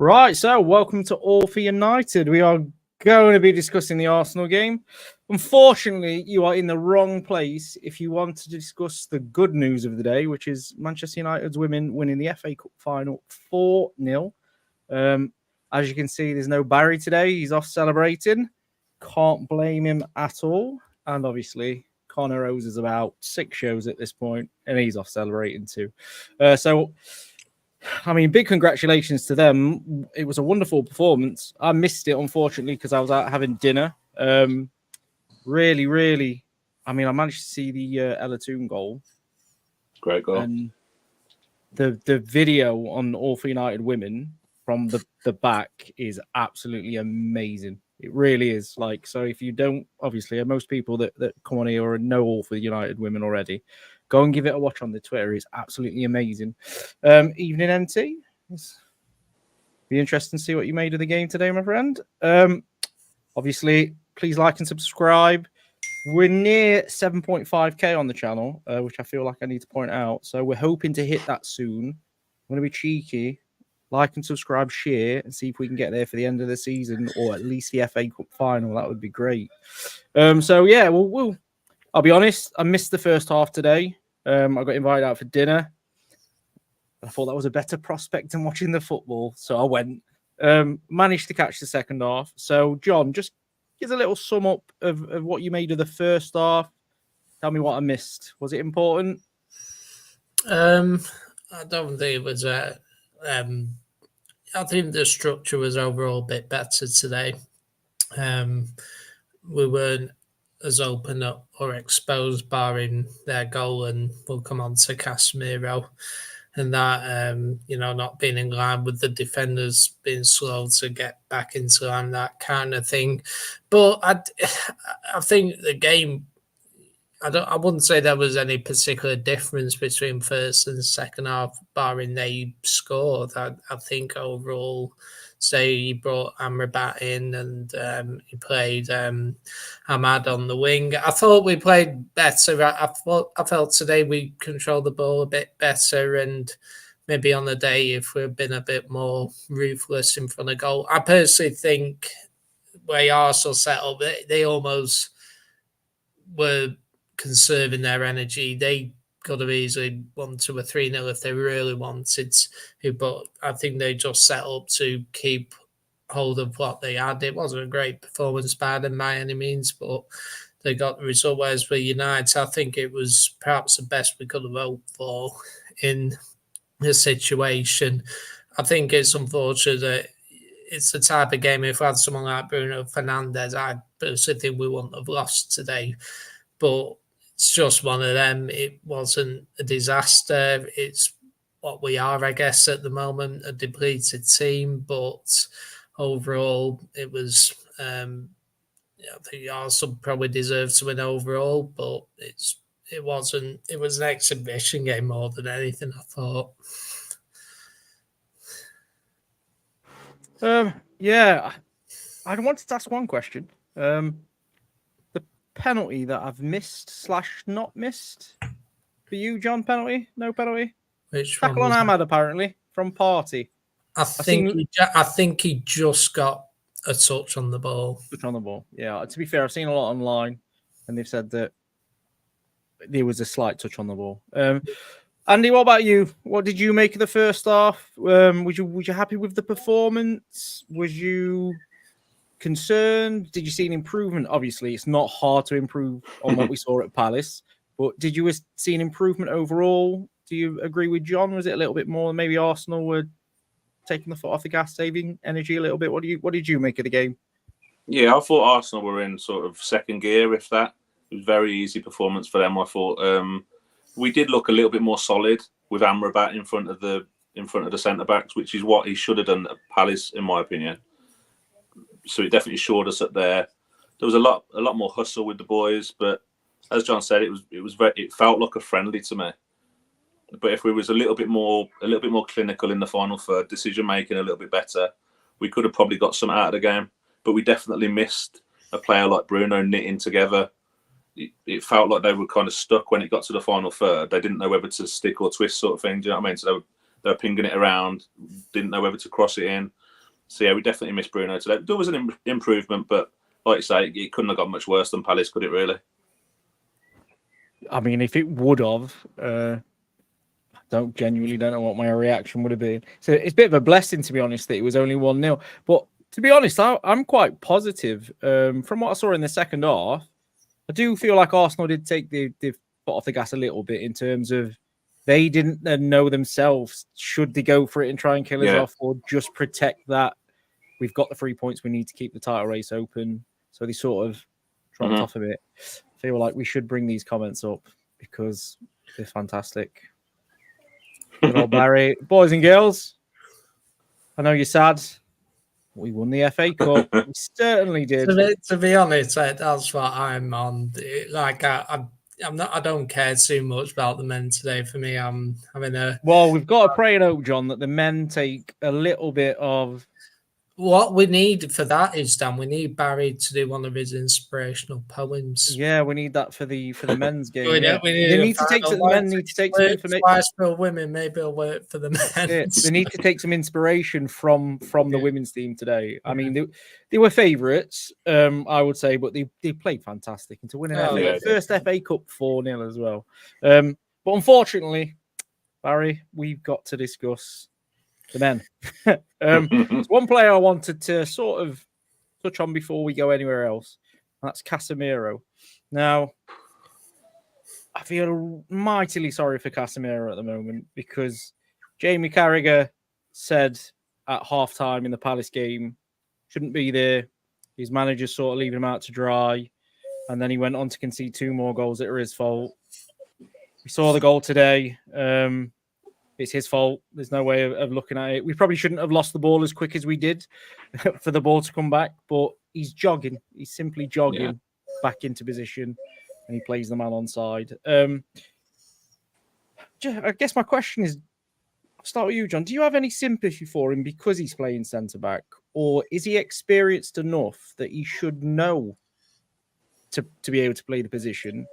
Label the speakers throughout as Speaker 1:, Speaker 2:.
Speaker 1: Right, so welcome to All for United. We are going to be discussing the Arsenal game. Unfortunately, you are in the wrong place if you want to discuss the good news of the day, which is Manchester United's women winning the FA Cup final 4-0. As you can see, there's no Barry today. He's off celebrating. Can't blame him at all. And obviously, Connor Rose is about 6 shows at this point, and he's off celebrating too. I mean, big congratulations to them. It was a wonderful performance. I missed it, unfortunately, because I was out having dinner. Really, I mean, I managed to see the Ella Toon goal.
Speaker 2: Great goal.
Speaker 1: And the video on All for United Women from the back is absolutely amazing. It really is. Like, so if you don't, obviously, most people that come on here or know All for United Women already, go and give it a watch on the Twitter. It's absolutely amazing. Evening MT. Be interesting to see what you made of the game today, my friend. Obviously, please like and subscribe. We're near 7.5k on the channel, which I feel like I need to point out. So we're hoping to hit that soon. I'm going to be cheeky. Like and subscribe, share, and see if we can get there for the end of the season or at least the FA Cup final. That would be great. So yeah, I'll be honest. I missed the first half today. I got invited out for dinner. I thought that was a better prospect than watching the football, so I went. Managed to catch the second half. So, John, just give a little sum up of what you made of the first half. Tell me what I missed. Was it important?
Speaker 3: I don't think it was. I think the structure was overall a bit better today. We weren't as open up or exposed, barring their goal, and we'll come on to Casemiro and that, not being in line with the defenders, being slow to get back into line, that kind of thing. But I think the game, I wouldn't say there was any particular difference between first and second half, barring they scored. I think overall, say you brought Amrabat in and he played Ahmad on the wing. I thought we played better. I felt today we controlled the ball a bit better, and maybe on the day if we'd been a bit more ruthless in front of goal. I personally think the way Arsenal set up, they almost were conserving their energy. They could have easily won 2 or 3-0 if they really wanted to, but I think they just set up to keep hold of what they had. It wasn't a great performance by them by any means, but they got the result. Whereas for United, I think it was perhaps the best we could have hoped for in the situation. I think it's unfortunate that it's the type of game, if we had someone like Bruno Fernandes, I personally think we wouldn't have lost today. But it's just one of them. It wasn't a disaster. It's what we are, I guess, at the moment, a depleted team. But overall, it was, I think Arsenal probably deserved to win overall, but it wasn't. It was an exhibition game more than anything, I thought.
Speaker 1: Yeah, I wanted to ask one question. Penalty that I've missed/not missed for you, John? Penalty? No penalty?
Speaker 3: Which
Speaker 1: tackle on Ahmad, apparently, from Party.
Speaker 3: I think he just got a touch on the ball.
Speaker 1: Touch on the ball, yeah. To be fair, I've seen a lot online, and they've said that there was a slight touch on the ball. Andy, what about you? What did you make of the first half? Was you happy with the performance? Was you concerned? Did you see an improvement? Obviously, it's not hard to improve on what we saw at Palace, but did you see an improvement overall? Do you agree with John? Was it a little bit more? Maybe Arsenal were taking the foot off the gas, saving energy a little bit. What did you make of the game?
Speaker 2: Yeah, I thought Arsenal were in sort of second gear. If that, it was a very easy performance for them. I thought we did look a little bit more solid with Amrabat in front of the centre backs, which is what he should have done at Palace, in my opinion. So it definitely showed us that there was a lot more hustle with the boys. But as John said, it felt like a friendly to me. But if we was a little bit more clinical in the final third, decision making a little bit better, we could have probably got some out of the game. But we definitely missed a player like Bruno knitting together. It felt like they were kind of stuck when it got to the final third. They didn't know whether to stick or twist, sort of thing. Do you know what I mean? So they were pinging it around, didn't know whether to cross it in. So yeah, we definitely missed Bruno today. There was an improvement, but like you say, it couldn't have got much worse than Palace, could it really?
Speaker 1: I mean, if it would have, genuinely don't know what my reaction would have been. So it's a bit of a blessing, to be honest, that it was only 1-0. But to be honest, I'm quite positive. From what I saw in the second half, I do feel like Arsenal did take the foot off the gas a little bit in terms of they didn't know themselves. Should they go for it and try and kill us off, or just protect that? We've got the 3 points we need to keep the title race open. So they sort of dropped off a bit. I feel like we should bring these comments up because they're fantastic. Good old Barry. Boys and girls, I know you're sad. We won the FA Cup. We certainly did.
Speaker 3: To be honest, that's what I'm on. Like I'm not. I don't care too much about the men today. For me, I'm having a.
Speaker 1: Well, we've got to pray and hope, John, that the men take a little bit of.
Speaker 3: What we need for that is, Dan, we need Barry to do one of his inspirational poems.
Speaker 1: Yeah, we need that for the men's game.
Speaker 3: The men need to take some information. For women, maybe it'll work for the men.
Speaker 1: They need to take some inspiration from the women's team today. I mean, they were favourites, I would say, but they played fantastic. And to win an first FA Cup 4-0 as well. But unfortunately, Barry, we've got to discuss the men. One player I wanted to sort of touch on before we go anywhere else. That's Casemiro. Now, I feel mightily sorry for Casemiro at the moment because Jamie Carragher said at halftime in the Palace game, shouldn't be there. His manager's sort of leaving him out to dry. And then he went on to concede 2 more goals that are his fault. We saw the goal today. It's his fault. There's no way of looking at it. We probably shouldn't have lost the ball as quick as we did for the ball to come back, but he's jogging. He's simply jogging back into position, and he plays the man on side. I guess my question is, I'll start with you, John. Do you have any sympathy for him because he's playing centre-back, or is he experienced enough that he should know to be able to play the position?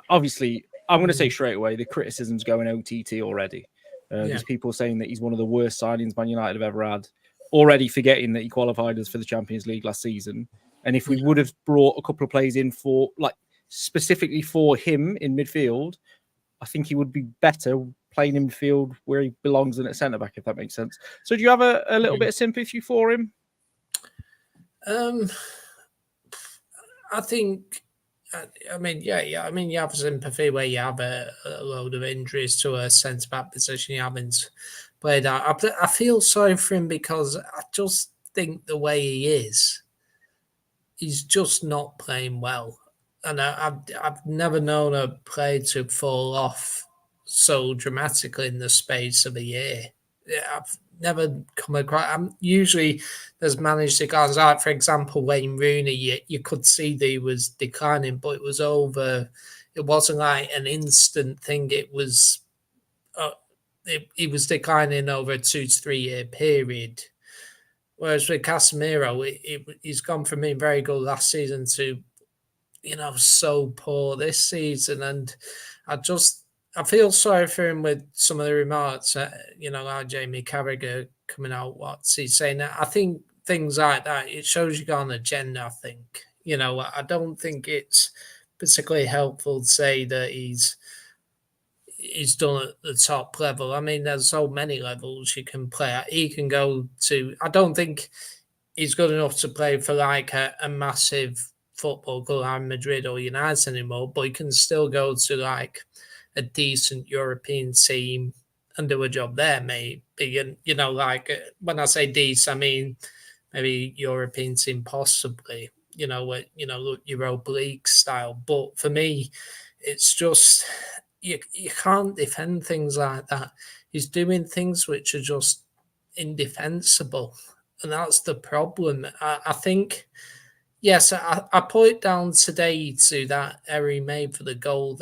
Speaker 1: Obviously, I'm going to say straight away, the criticism's going OTT already. There's people saying that he's one of the worst signings Man United have ever had, already forgetting that he qualified us for the Champions League last season. And if we would have brought a couple of players in for, like, specifically for him in midfield, I think he would be better playing in midfield where he belongs than at centre-back, if that makes sense. So do you have a little bit of sympathy for him?
Speaker 3: I think... I mean, I mean, you have sympathy where you have a load of injuries to a centre-back position you haven't played out. I feel sorry for him because I just think the way he is, he's just not playing well. And I've never known a player to fall off so dramatically in the space of a year. I've never come across. Usually, there's managed to go out. For example, Wayne Rooney, you could see that he was declining, but it was over. It wasn't like an instant thing. It was. He was declining over a 2 to 3 year period. Whereas with Casemiro, he's gone from being very good last season to, so poor this season, and I feel sorry for him with some of the remarks, like Jamie Carragher coming out, what's he saying? I think things like that, it shows you got an agenda, I think. I don't think it's particularly helpful to say that he's done at the top level. I mean, there's so many levels you can play at. He can go to... I don't think he's good enough to play for like a massive football club like Madrid or United anymore, but he can still go to like a decent European team and do a job there, maybe. And, like when I say decent, I mean maybe European team possibly, Europa League style. But for me, it's just you can't defend things like that. He's doing things which are just indefensible, and that's the problem. I think, yes, I put it down today to that error he made for the goal,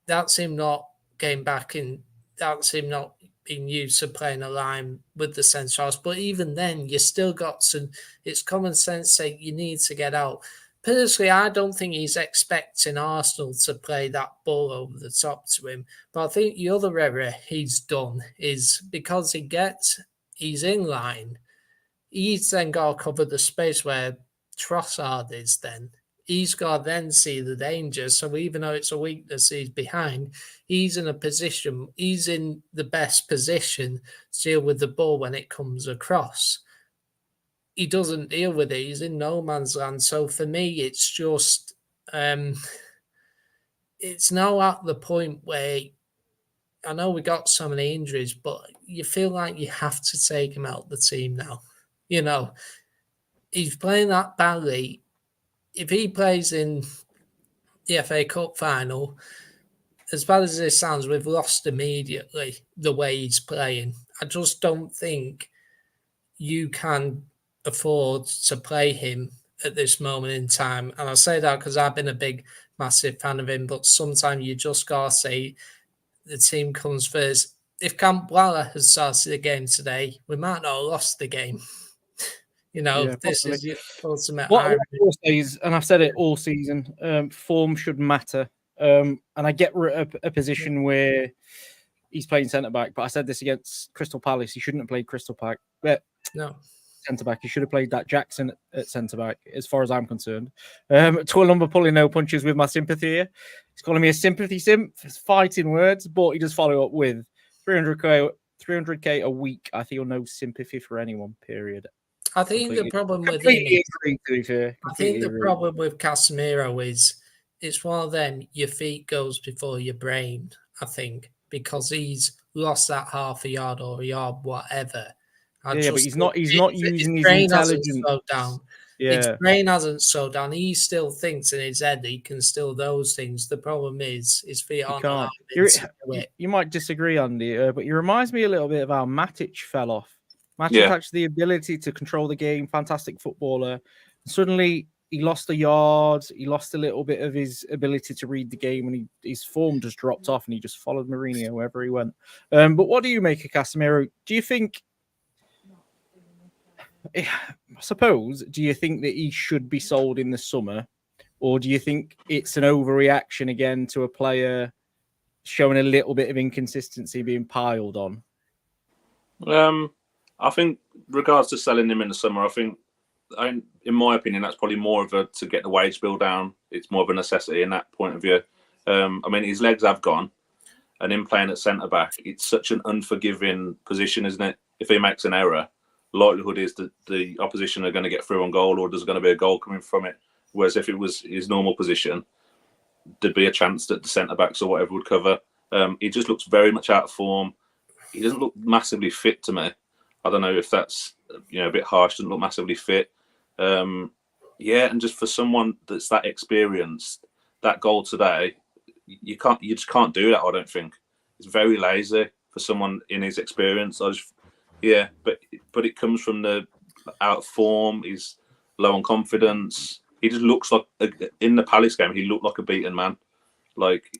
Speaker 3: that's him not getting back in. That's him not being used to playing a line with the centre-halves. But even then, you still got to... It's common sense say you need to get out. Personally, I don't think he's expecting Arsenal to play that ball over the top to him. But I think the other error he's done is because he gets he's in line. He's then got to cover the space where Trossard is then. He's got to then see the danger. So even though it's a weakness, he's behind. He's in a position, he's in the best position to deal with the ball when it comes across. He doesn't deal with it. He's in no man's land. So for me, it's just, it's now at the point where I know we got so many injuries, but you feel like you have to take him out of the team now. You know, he's playing that badly. If he plays in the FA Cup final, as bad as this sounds, we've lost immediately the way he's playing. I just don't think you can afford to play him at this moment in time. And I say that because I've been a big, massive fan of him, but sometimes you just got to say the team comes first. If Campbell had started the game today, we might not have lost the game. You know,
Speaker 1: Yeah,
Speaker 3: this
Speaker 1: possibly.
Speaker 3: is the ultimate
Speaker 1: What
Speaker 3: irony.
Speaker 1: I will say is, and I've said it all season, form should matter. And I get a position where he's playing centre back, but I said this against Crystal Palace. He shouldn't have played Crystal Palace.
Speaker 3: No.
Speaker 1: Centre back. He should have played that Jackson at centre back, as far as I'm concerned. Twilumber pulling no punches with my sympathy here. He's calling me a sympathy simp. It's fighting words, but he does follow up with 300k a week. I feel no sympathy for anyone. Period.
Speaker 3: I think the problem with him
Speaker 1: Completely
Speaker 3: is,
Speaker 1: agree, to be fair.
Speaker 3: I think the
Speaker 1: Completely agree.
Speaker 3: problem with Casemiro is it's one of them, your feet goes before your brain, I think, because he's lost that half a yard or a yard, whatever.
Speaker 1: Yeah, but he's not using his
Speaker 3: brain hasn't
Speaker 1: intelligence.
Speaker 3: slowed down. His
Speaker 1: Yeah,
Speaker 3: brain hasn't slowed down. He still thinks in his head he can still those things. The problem is his feet
Speaker 1: you
Speaker 3: aren't
Speaker 1: can't.
Speaker 3: allowing him to do it.
Speaker 1: You might disagree, Andy, but he reminds me a little bit of how Matic fell off. Matic
Speaker 2: Yeah.
Speaker 1: had the ability to control the game, fantastic footballer. And suddenly, he lost a yard. He lost a little bit of his ability to read the game, and his form just dropped off, and he just followed Mourinho wherever he went. But what do you make of Casemiro? Do you think? I suppose, do you think that he should be sold in the summer, or do you think it's an overreaction again to a player showing a little bit of inconsistency being piled on?
Speaker 2: I think, regards to selling him in the summer, in my opinion, that's probably more of to get the wage bill down. It's more of a necessity in that point of view. I mean, his legs have gone, and him playing at centre back, it's such an unforgiving position, isn't it? If he makes an error, likelihood is that the opposition are going to get through on goal, or there's going to be a goal coming from it. Whereas if it was his normal position, there'd be a chance that the centre backs or whatever would cover. He just looks very much out of form. He doesn't look massively fit to me. I don't know if that's a bit harsh. Doesn't look massively fit. And just for someone that's that experienced, that goal today, you just can't do that. I don't think it's very lazy for someone in his experience. But it comes from the out of form. He's low on confidence. He just looks like in the Palace game. He looked like a beaten man.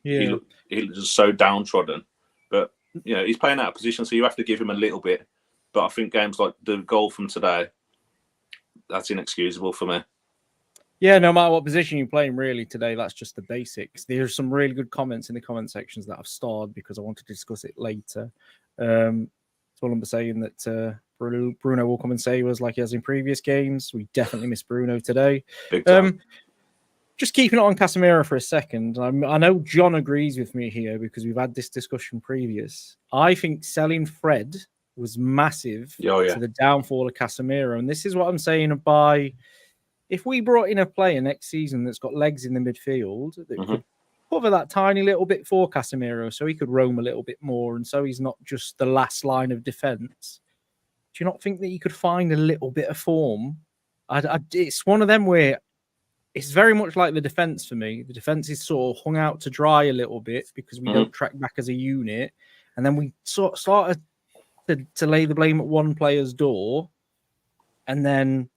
Speaker 2: He looked just so downtrodden. But he's playing out of position, so you have to give him a little bit. But I think games like the goal from today, that's inexcusable for me. Yeah,
Speaker 1: no matter what position you play in really today, that's just the basics. There's some really good comments in the comment sections that I've starred because I want to discuss it later. Twilumber saying that Bruno will come and save us like he has in previous games. We definitely miss Bruno today.
Speaker 2: Big time.
Speaker 1: Just keeping it on Casemiro for a second. I know John agrees with me here because we've had this discussion previous. I think selling Fred was massive to the downfall of Casemiro. And this is what I'm saying if we brought in a player next season that's got legs in the midfield that could cover that tiny little bit for Casemiro so he could roam a little bit more and so he's not just the last line of defence, do you not think that he could find a little bit of form? It's one of them where it's very much like the defence for me. The defence is sort of hung out to dry a little bit because we don't track back as a unit. And then we started to lay the blame at one player's door, and then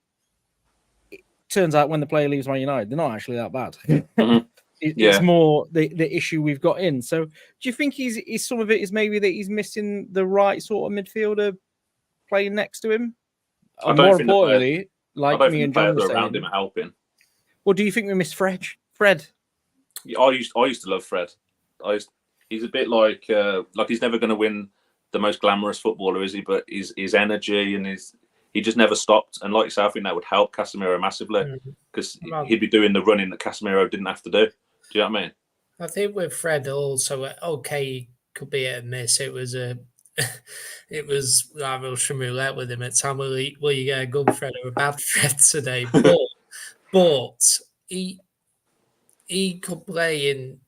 Speaker 1: it turns out when the player leaves Man United, they're not actually that bad. It's more the issue we've got in. So, do you think he's some of it is maybe that he's missing the right sort of midfielder playing next to him? Or more importantly, like me and John were saying,
Speaker 2: around him are helping.
Speaker 1: Well, do you think we miss Fred?
Speaker 2: I used to love Fred. He's a bit like he's never going to win the most glamorous footballer, is he? But his energy and he just never stopped. And like you said, I think that would help Casemiro massively because he'd be doing the running that Casemiro didn't have to do. Do you know what I mean?
Speaker 3: I think with Fred also, okay, could be a miss. It was it was like Russian roulette with him at time. Will you get a good Fred or a bad Fred today? But he could play in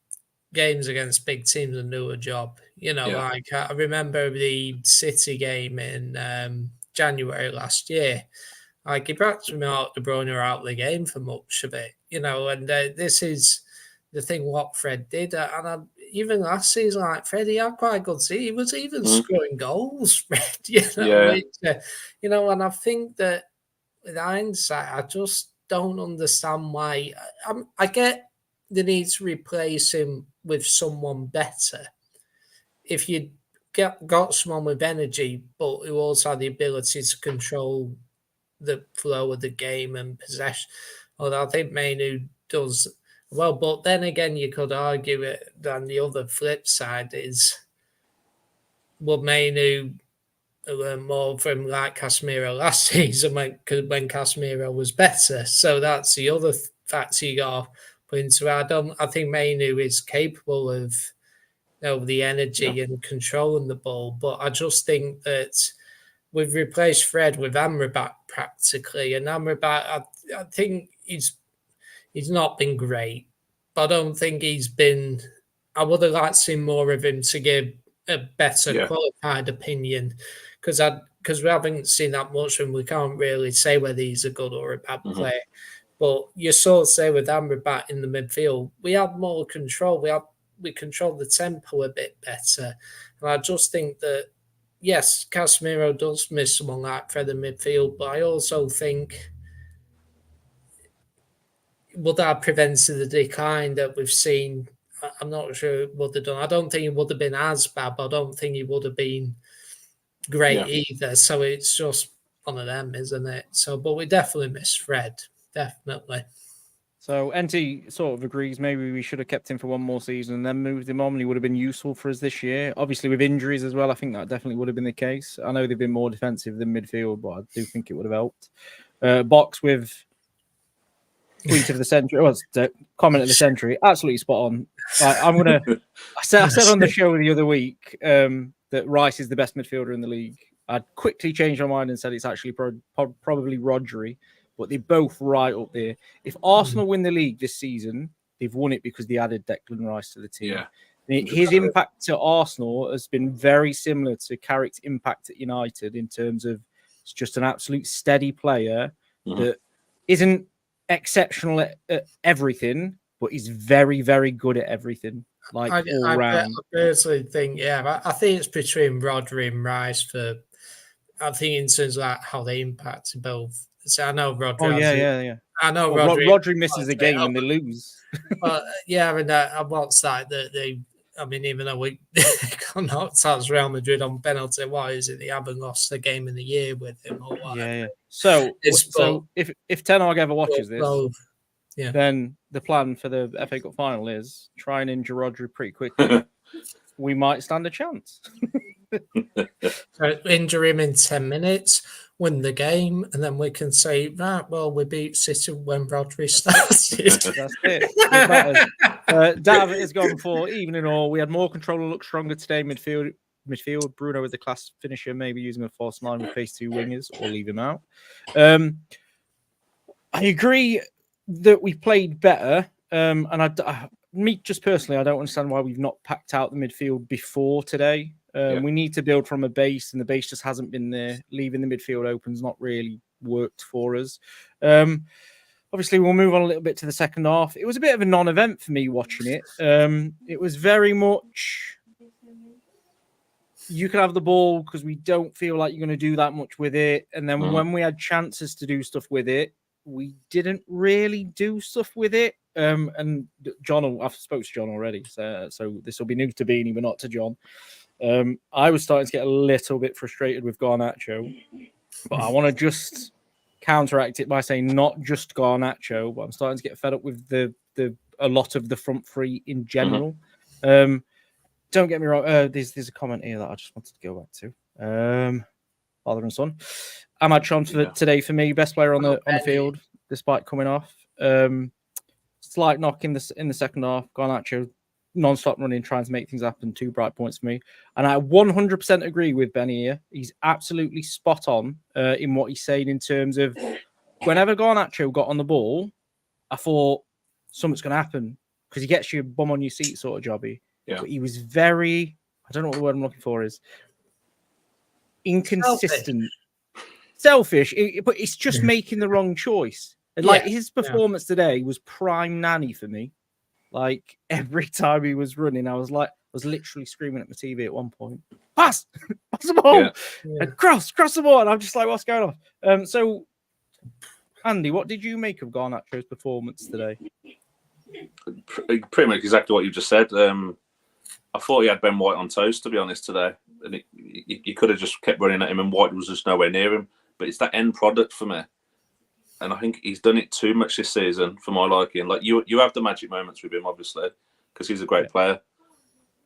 Speaker 3: games against big teams and do a job. You know, like I remember the City game in January last year. Like he practically out De Bruyne out of the game for much of it. You know, and this is the thing what Fred did. And even last season, like Fred, he had quite a good season. He was even scoring goals, Fred. You know, you know, and I think that with hindsight, I just don't understand why. I get the need to replace him with someone better. If you got someone with energy, but who also had the ability to control the flow of the game and possession, although I think Mainu does well. But then again, you could argue it. Then the other flip side is, well, Mainu learn more from like Casemiro last season when Casemiro was better. So that's the other factor you got to put into it. I think Mainu is capable of the energy and controlling the ball, but I just think that we've replaced Fred with Amrabat practically, and Amrabat, I think he's not been great, but I don't think he's been. I would have liked to see more of him to give a better qualified opinion, because we haven't seen that much and we can't really say whether he's a good or a bad player. But you sort of say with Amrabat in the midfield, we had more control. We controlled the tempo a bit better. And I just think that, yes, Casemiro does miss someone like Fred in midfield, but I also think would that have prevented the decline that we've seen? I'm not sure it would have done. I don't think it would have been as bad, but I don't think it would have been great either. So it's just one of them, isn't it? So, but we definitely miss Fred, definitely.
Speaker 1: So NT sort of agrees. Maybe we should have kept him for one more season and then moved him on. He would have been useful for us this year. Obviously, with injuries as well, I think that definitely would have been the case. I know they've been more defensive than midfield, but I do think it would have helped. Box with tweet of the century, comment of the century, absolutely spot on. I said on the show the other week that Rice is the best midfielder in the league. I'd quickly changed my mind and said it's actually probably Rodri. But they're both right up there. If Arsenal win the league this season, they've won it because they added Declan Rice to the team. Yeah. His impact to Arsenal has been very similar to Carrick's impact at United in terms of it's just an absolute steady player that isn't exceptional at everything, but he's very, very good at everything. Like all round.
Speaker 3: I personally think, I think it's between Rodri and Rice I think in terms of like how they impact both. So I know Rodri. I know
Speaker 1: Rodri misses a game and they lose.
Speaker 3: But and what's that? I mean, even though we got knocked out Real Madrid on penalty, why is it they haven't lost a game in the year with him or whatever?
Speaker 1: So if Ten Hag ever watches this, then the plan for the FA Cup final is try and injure Rodri pretty quickly. We might stand a chance.
Speaker 3: Injure him in 10 minutes, win the game, and then we can say, right, well, we beat City when Rodri started.
Speaker 1: That's it. Dav has gone for even in all. We had more control and looked stronger today. Midfield. Bruno with the class finisher, maybe using a false line with face two wingers or leave him out. I agree that we played better. And me, just personally, I don't understand why we've not packed out the midfield before today. We need to build from a base, and the base just hasn't been there. Leaving the midfield open's not really worked for us. Obviously, we'll move on a little bit to the second half. It was a bit of a non-event for me watching it. It was very much you can have the ball because we don't feel like you're going to do that much with it. And then when we had chances to do stuff with it, we didn't really do stuff with it. And John, I've spoken to John already, so this will be new to Beanie, but not to John. I was starting to get a little bit frustrated with Garnacho, but I want to just counteract it by saying not just Garnacho, but I'm starting to get fed up with a lot of the front three in general. don't get me wrong. There's a comment here that I just wanted to go back to. Father and son. Ahmad Chon for today for me, best player on the field, despite coming off. Slight knock in the second half. Garnacho non-stop running, trying to make things happen. 2 bright points for me. And I 100% agree with Benny here. He's absolutely spot on in what he's saying in terms of whenever Garnacho got on the ball, I thought something's going to happen because he gets you bum on your seat sort of jobby.
Speaker 2: Yeah.
Speaker 1: But he was very, I don't know what the word I'm looking for is, inconsistent. Selfish, but it's just making the wrong choice. And like his performance today was prime Nanny for me. Like every time he was running, I was literally screaming at my TV at one point. Pass the ball, and cross the ball. And I'm just like, what's going on? So, Andy, what did you make of Garnacho's performance today?
Speaker 2: Pretty much exactly what you just said. I thought he had Ben White on toast, to be honest, today. And you could have just kept running at him, and White was just nowhere near him. But it's that end product for me. And I think he's done it too much this season for my liking. Like you have the magic moments with him, obviously, because he's a great player.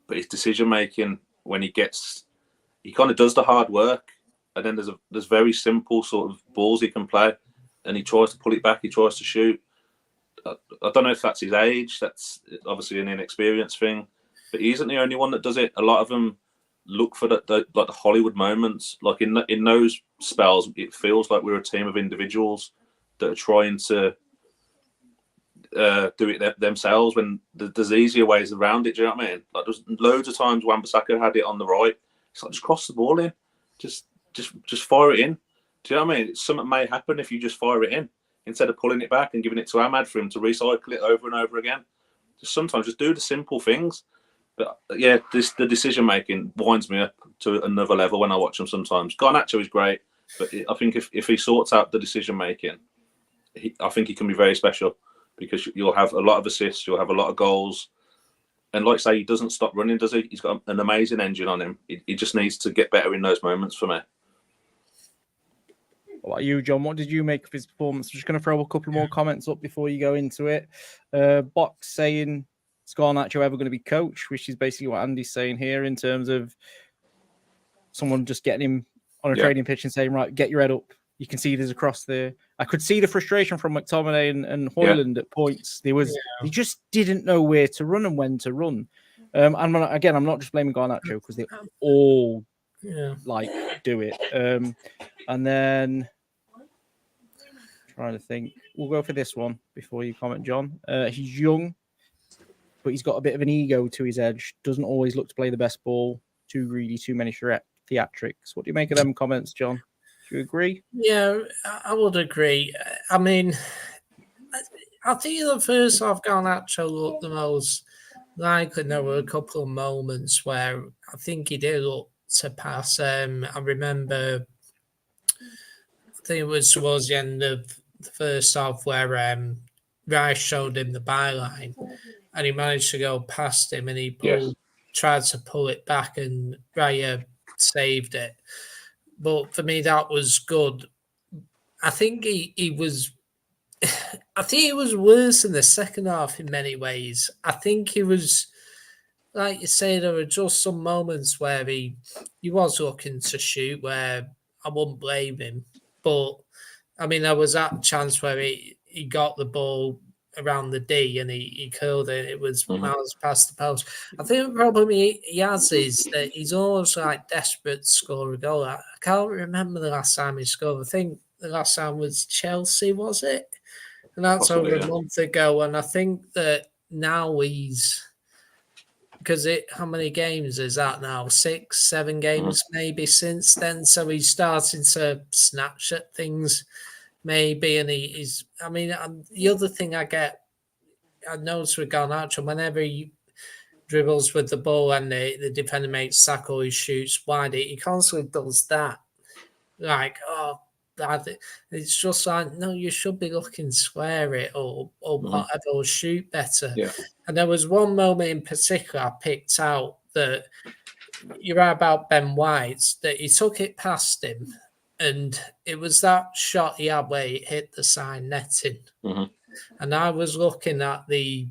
Speaker 2: But his decision making, when he kind of does the hard work, and then there's very simple sort of balls he can play, and he tries to pull it back, he tries to shoot. I don't know if that's his age. That's obviously an inexperienced thing, but he isn't the only one that does it. A lot of them look for the Hollywood moments. Like in those spells, it feels like we're a team of individuals that are trying to do it themselves when there's easier ways around it. Do you know what I mean? Like there's loads of times Wan-Bissaka had it on the right. It's like just cross the ball in, just fire it in. Do you know what I mean? Something may happen if you just fire it in instead of pulling it back and giving it to Ahmad for him to recycle it over and over again. Sometimes just do the simple things. But yeah, the decision making winds me up to another level when I watch him sometimes. Garnacho is great, but I think if he sorts out the decision making, I think he can be very special because you'll have a lot of assists, you'll have a lot of goals. And like I say, he doesn't stop running, does he? He's got an amazing engine on him. He just needs to get better in those moments for me.
Speaker 1: What about you, John? What did you make of his performance? I'm just going to throw a couple more comments up before you go into it. Box saying, is Garnacho ever going to be coach? Which is basically what Andy's saying here in terms of someone just getting him on a training pitch and saying, right, get your head up. You can see there's a cross there. I could see the frustration from McTominay and Højlund at points. He just didn't know where to run and when to run. I'm not just blaming Garnacho because they all do it. And then trying to think, we'll go for this one before you comment, John. He's young, but he's got a bit of an ego to his edge. Doesn't always look to play the best ball. Too greedy, too many theatrics. What do you make of them comments, John? Do you agree?
Speaker 3: Yeah, I would agree. I mean, I think the first half Garnacho looked the most likely. There were a couple of moments where I think he did look to pass. I remember, I think it was towards the end of the first half where Rice showed him the byline and he managed to go past him and he tried to pull it back and Raya saved it. But for me, that was good. I think he was. I think it was worse in the second half in many ways. I think he was, like you say, there were just some moments where he was looking to shoot where I wouldn't blame him. But I mean, there was that chance where he got the ball around the D and he curled it. It was miles past the post. I think the problem he has is that he's always like desperate to score a goal. I can't remember the last time he scored. I think the last time was Chelsea, was it? And that's over a month ago. And I think that now because how many games is that now? 6, 7 games maybe since then. So he's starting to snatch at things. Maybe, and he's. I mean, the other thing I notice with Garnacho, whenever he dribbles with the ball and the defender makes sack or he shoots wide, he constantly does that. Like, it's just like, no, you should be looking to square it or whatever, or shoot better.
Speaker 2: Yeah.
Speaker 3: And there was one moment in particular I picked out that you're right about Ben White, that he took it past him. And it was that shot he had where he hit the side netting. And I was looking at the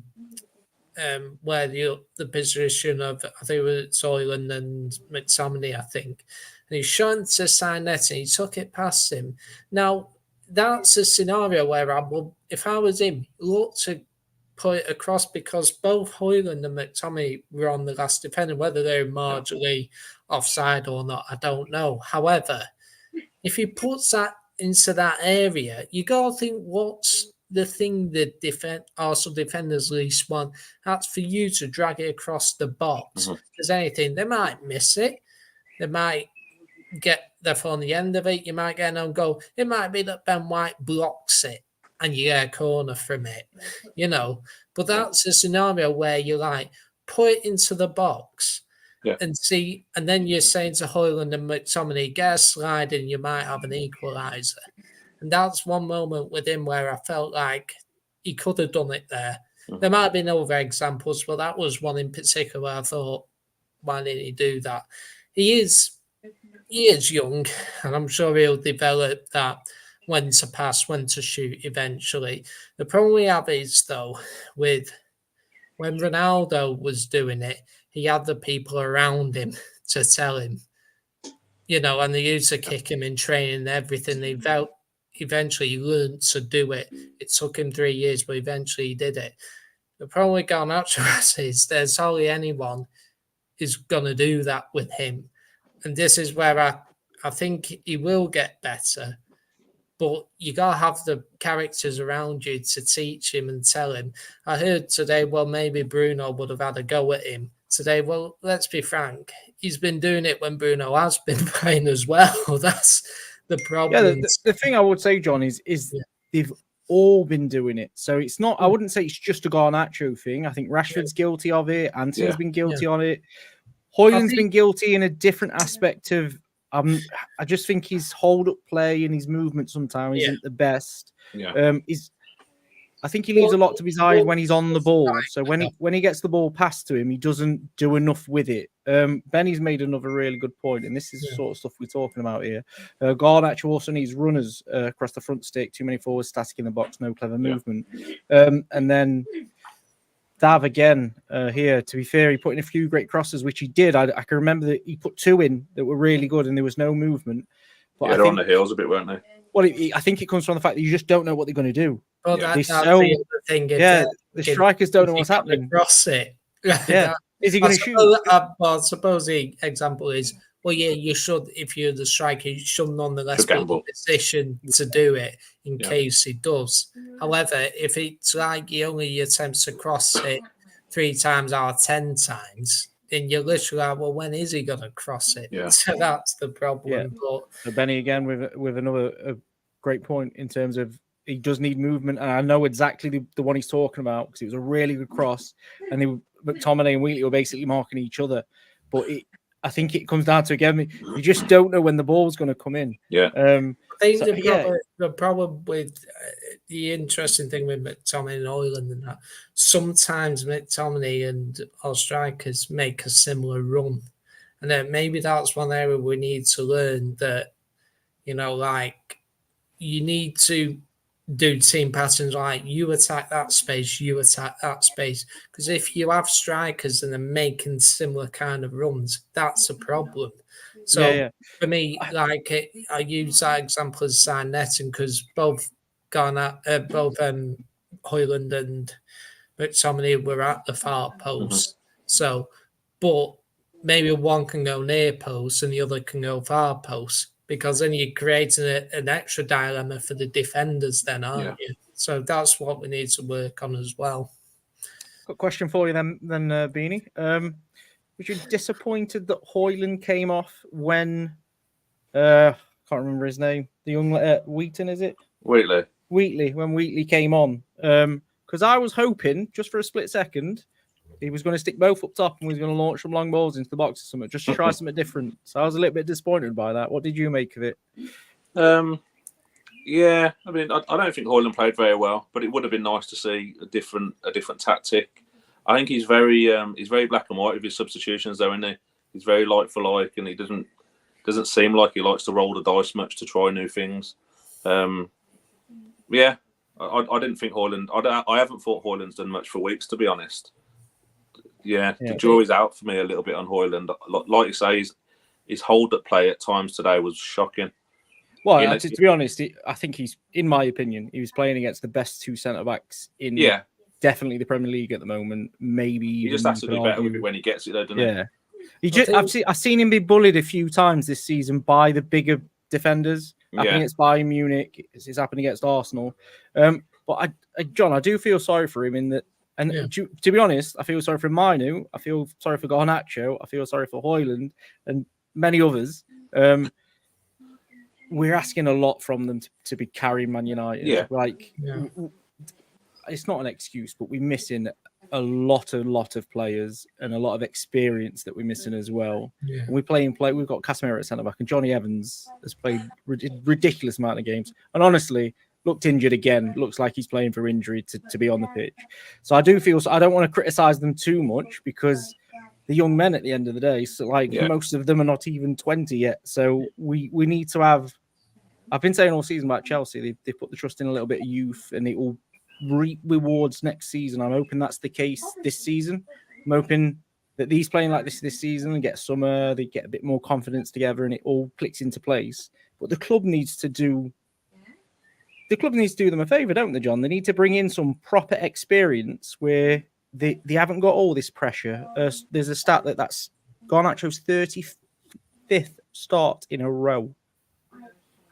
Speaker 3: where the position of, I think it was Soyland and McTominay, I think, and he shot to Sinet and he took it past him. Now that's a scenario where I would, if I was him, look to put it across, because both Hoyland and McTominay were on the last defender. Whether they're marginally offside or not, I don't know. However, if he puts that into that area, you got to think, what's the thing that Arsenal defenders least want? That's for you to drag it across the box. If there's anything, they might miss it. They might get their foot on the end of it. You might get an own goal. It might be that Ben White blocks it and you get a corner from it, But that's a scenario where you put it into the box and see, and then you're saying to Hoyland and McTominay, get a slide and you might have an equaliser. And that's one moment with him where I felt like he could have done it there. There might have been other examples, but that was one in particular where I thought, why didn't he do that? He is young, and I'm sure he'll develop that, when to pass, when to shoot eventually. The problem we have is, though, with when Ronaldo was doing it, he had the people around him to tell him, and they used to kick him in training and everything. He felt eventually he learned to do it. It took him 3 years, but eventually he did it. The problem with Garnacho is there's hardly anyone who's going to do that with him. And this is where I think he will get better. But you got to have the characters around you to teach him and tell him. I heard today, well, maybe Bruno would have had a go at him today. Well, let's be frank. He's been doing it when Bruno has been playing as well. That's the problem.
Speaker 1: Yeah, the thing I would say, John, is they've all been doing it. So it's not, I wouldn't say it's just a Garnacho thing. I think Rashford's guilty of it. Anthony's been guilty on it. Hoyland's been guilty in a different aspect of, I just think his hold-up play and his movement sometimes isn't the best. I think he leaves a lot to be desired when he's on the ball. So when he gets the ball passed to him, he doesn't do enough with it. Benny's made another really good point, and this is the sort of stuff we're talking about here. Garnacho also needs runners across the front stick, too many forwards static in the box, no clever movement. And then Dav again here, to be fair, he put in a few great crosses, which he did. I can remember that he put 2 in that were really good and there was no movement. But
Speaker 2: they're on the heels a bit, weren't they?
Speaker 1: Well, I think it comes from the fact that you just don't know what they're going to do.
Speaker 3: Well, that's the other thing.
Speaker 1: The strikers don't know what's happening.
Speaker 3: Cross it.
Speaker 1: Is he going to shoot?
Speaker 3: Well, suppose the example is, well, yeah, you should, if you're the striker, you should nonetheless be in a position to do it in case he does. However, if it's like he only attempts to cross it 3 times out of 10 times, then you're literally like, well, when is he going to cross it? So that's the problem. But
Speaker 1: so Benny again with another great point in terms of he does need movement, and I know exactly the one he's talking about because it was a really good cross, and McTominay and Wheatley were basically marking each other. But I think it comes down to, again, you just don't know when the ball's going to come in.
Speaker 3: I think the problem with the interesting thing with McTominay and Hoyland and that, sometimes McTominay and our strikers make a similar run. And then maybe that's one area we need to learn that, you need to do team patterns like you attack that space, you attack that space. Because if you have strikers and they're making similar kind of runs, that's a problem. So for me, I use that example as Netting because both Hoyland and McTominay were at the far post. So, but maybe one can go near post and the other can go far post. Because then you're creating an extra dilemma for the defenders then, aren't you? So that's what we need to work on as well.
Speaker 1: Got a question for you then Beanie. Was you disappointed that Hoyland came off when, can't remember his name, the young Wheaton, is it? Wheatley, when Wheatley came on. Because I was hoping, just for a split second, he was going to stick both up top and was going to launch some long balls into the box or something, just to try something different. So I was a little bit disappointed by that. What did you make of it?
Speaker 2: I mean, I don't think Hoyland played very well, but it would have been nice to see a different tactic. I think he's very black and white with his substitutions, though, isn't he? He's very like for like, and he doesn't seem like he likes to roll the dice much to try new things. I didn't think Hoyland. I haven't thought Hoyland's done much for weeks, to be honest. The jury's out for me a little bit on Højlund. Like you say, his hold-up play at times today was shocking.
Speaker 1: Well, to be honest, I think he's, in my opinion, he was playing against the best two centre-backs in definitely the Premier League at the moment. Maybe
Speaker 2: he just has to do better with it when he gets it, though, doesn't
Speaker 1: he? I've seen him be bullied a few times this season by the bigger defenders. Happened against Bayern Munich. It's happened against Arsenal. But John, I do feel sorry for him in that. And to be honest, I feel sorry for Mainu. I feel sorry for Garnacho. I feel sorry for Højlund and many others. We're asking a lot from them to be carrying Man United. It's not an excuse, but we're missing a lot of players and a lot of experience that we're missing as well. And we've got Casemiro at centre back, and Johnny Evans has played ridiculous amount of games. And honestly, looked injured again. Looks like he's playing for injury to be on the pitch. So I do feel I don't want to criticise them too much because the young men at the end of the day, so most of them are not even 20 yet. So we need to have. I've been saying all season about Chelsea. They put the trust in a little bit of youth, and it will reap rewards next season. I'm hoping that's the case this season. I'm hoping that these playing like this season and get summer, they get a bit more confidence together, and it all clicks into place. But the club needs to do them a favour, don't they, John? They need to bring in some proper experience where they haven't got all this pressure. There's a stat that's Garnacho's 35th start in a row.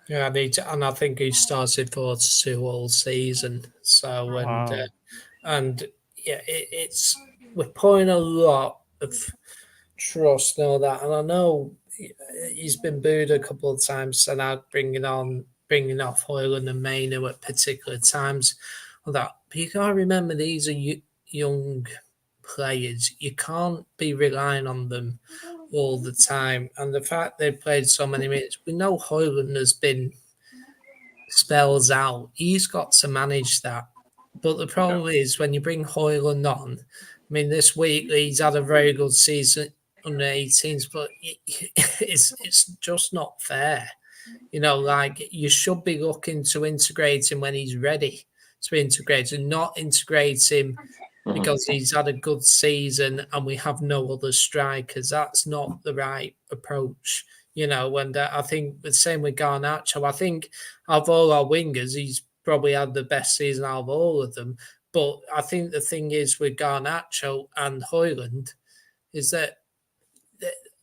Speaker 3: Yeah, and I think he started 4-2 all season. So it's we're putting a lot of trust and all that. And I know he's been booed a couple of times, and out bringing off Højlund and Mainu at particular times. All that, but you gotta remember these are young players. You can't be relying on them all the time. And the fact they've played so many minutes, we know Højlund has been spells out. He's got to manage that. But the problem is when you bring Højlund on, I mean, this week he's had a very good season under 18s, but it's just not fair. You should be looking to integrate him when he's ready to be integrated, not integrate him because he's had a good season and we have no other strikers. That's not the right approach, and I think the same with Garnacho. I think of all our wingers, he's probably had the best season out of all of them. But I think the thing is with Garnacho and Højlund is that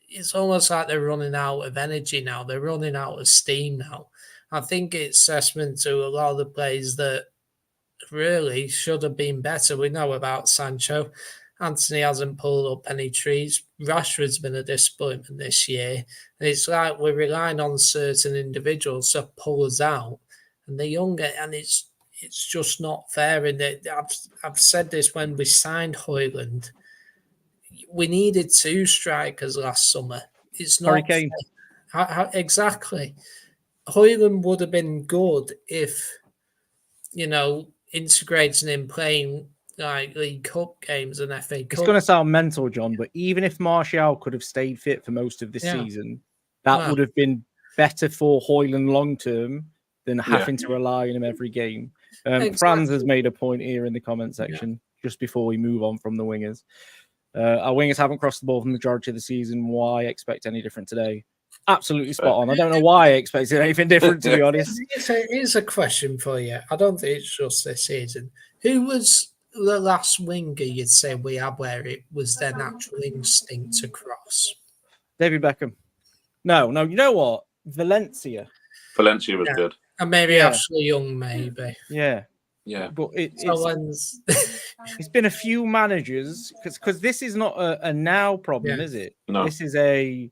Speaker 3: it's almost like they're running out of energy now. They're running out of steam now. I think it's testament to a lot of the players that really should have been better. We know about Sancho. Anthony hasn't pulled up any trees. Rashford's been a disappointment this year. And it's like we're relying on certain individuals to pull us out. And the younger, and it's just not fair. And I've said this when we signed Højlund. We needed two strikers last summer. It's not
Speaker 1: Hurricane.
Speaker 3: Exactly. Højlund would have been good if, integrating him playing like League Cup games and FA Cup.
Speaker 1: It's going to sound mental, John, but even if Martial could have stayed fit for most of the season, that would have been better for Højlund long term than having to rely on him every game.
Speaker 3: Exactly.
Speaker 1: Franz has made a point here in the comment section just before we move on from the wingers. Our wingers haven't crossed the ball for the majority of the season. Why expect any different today? Absolutely spot on. I don't know why I expected anything different, to be honest.
Speaker 3: Here's a question for you. I don't think it's just this season. Who was the last winger you'd say we had where it was their natural instinct to cross?
Speaker 1: David Beckham. No. You know what? Valencia
Speaker 2: was good.
Speaker 3: And maybe Ashley Young, maybe.
Speaker 1: Yeah. But it's been a few managers because this is not a now problem, is it?
Speaker 2: No.
Speaker 1: This is a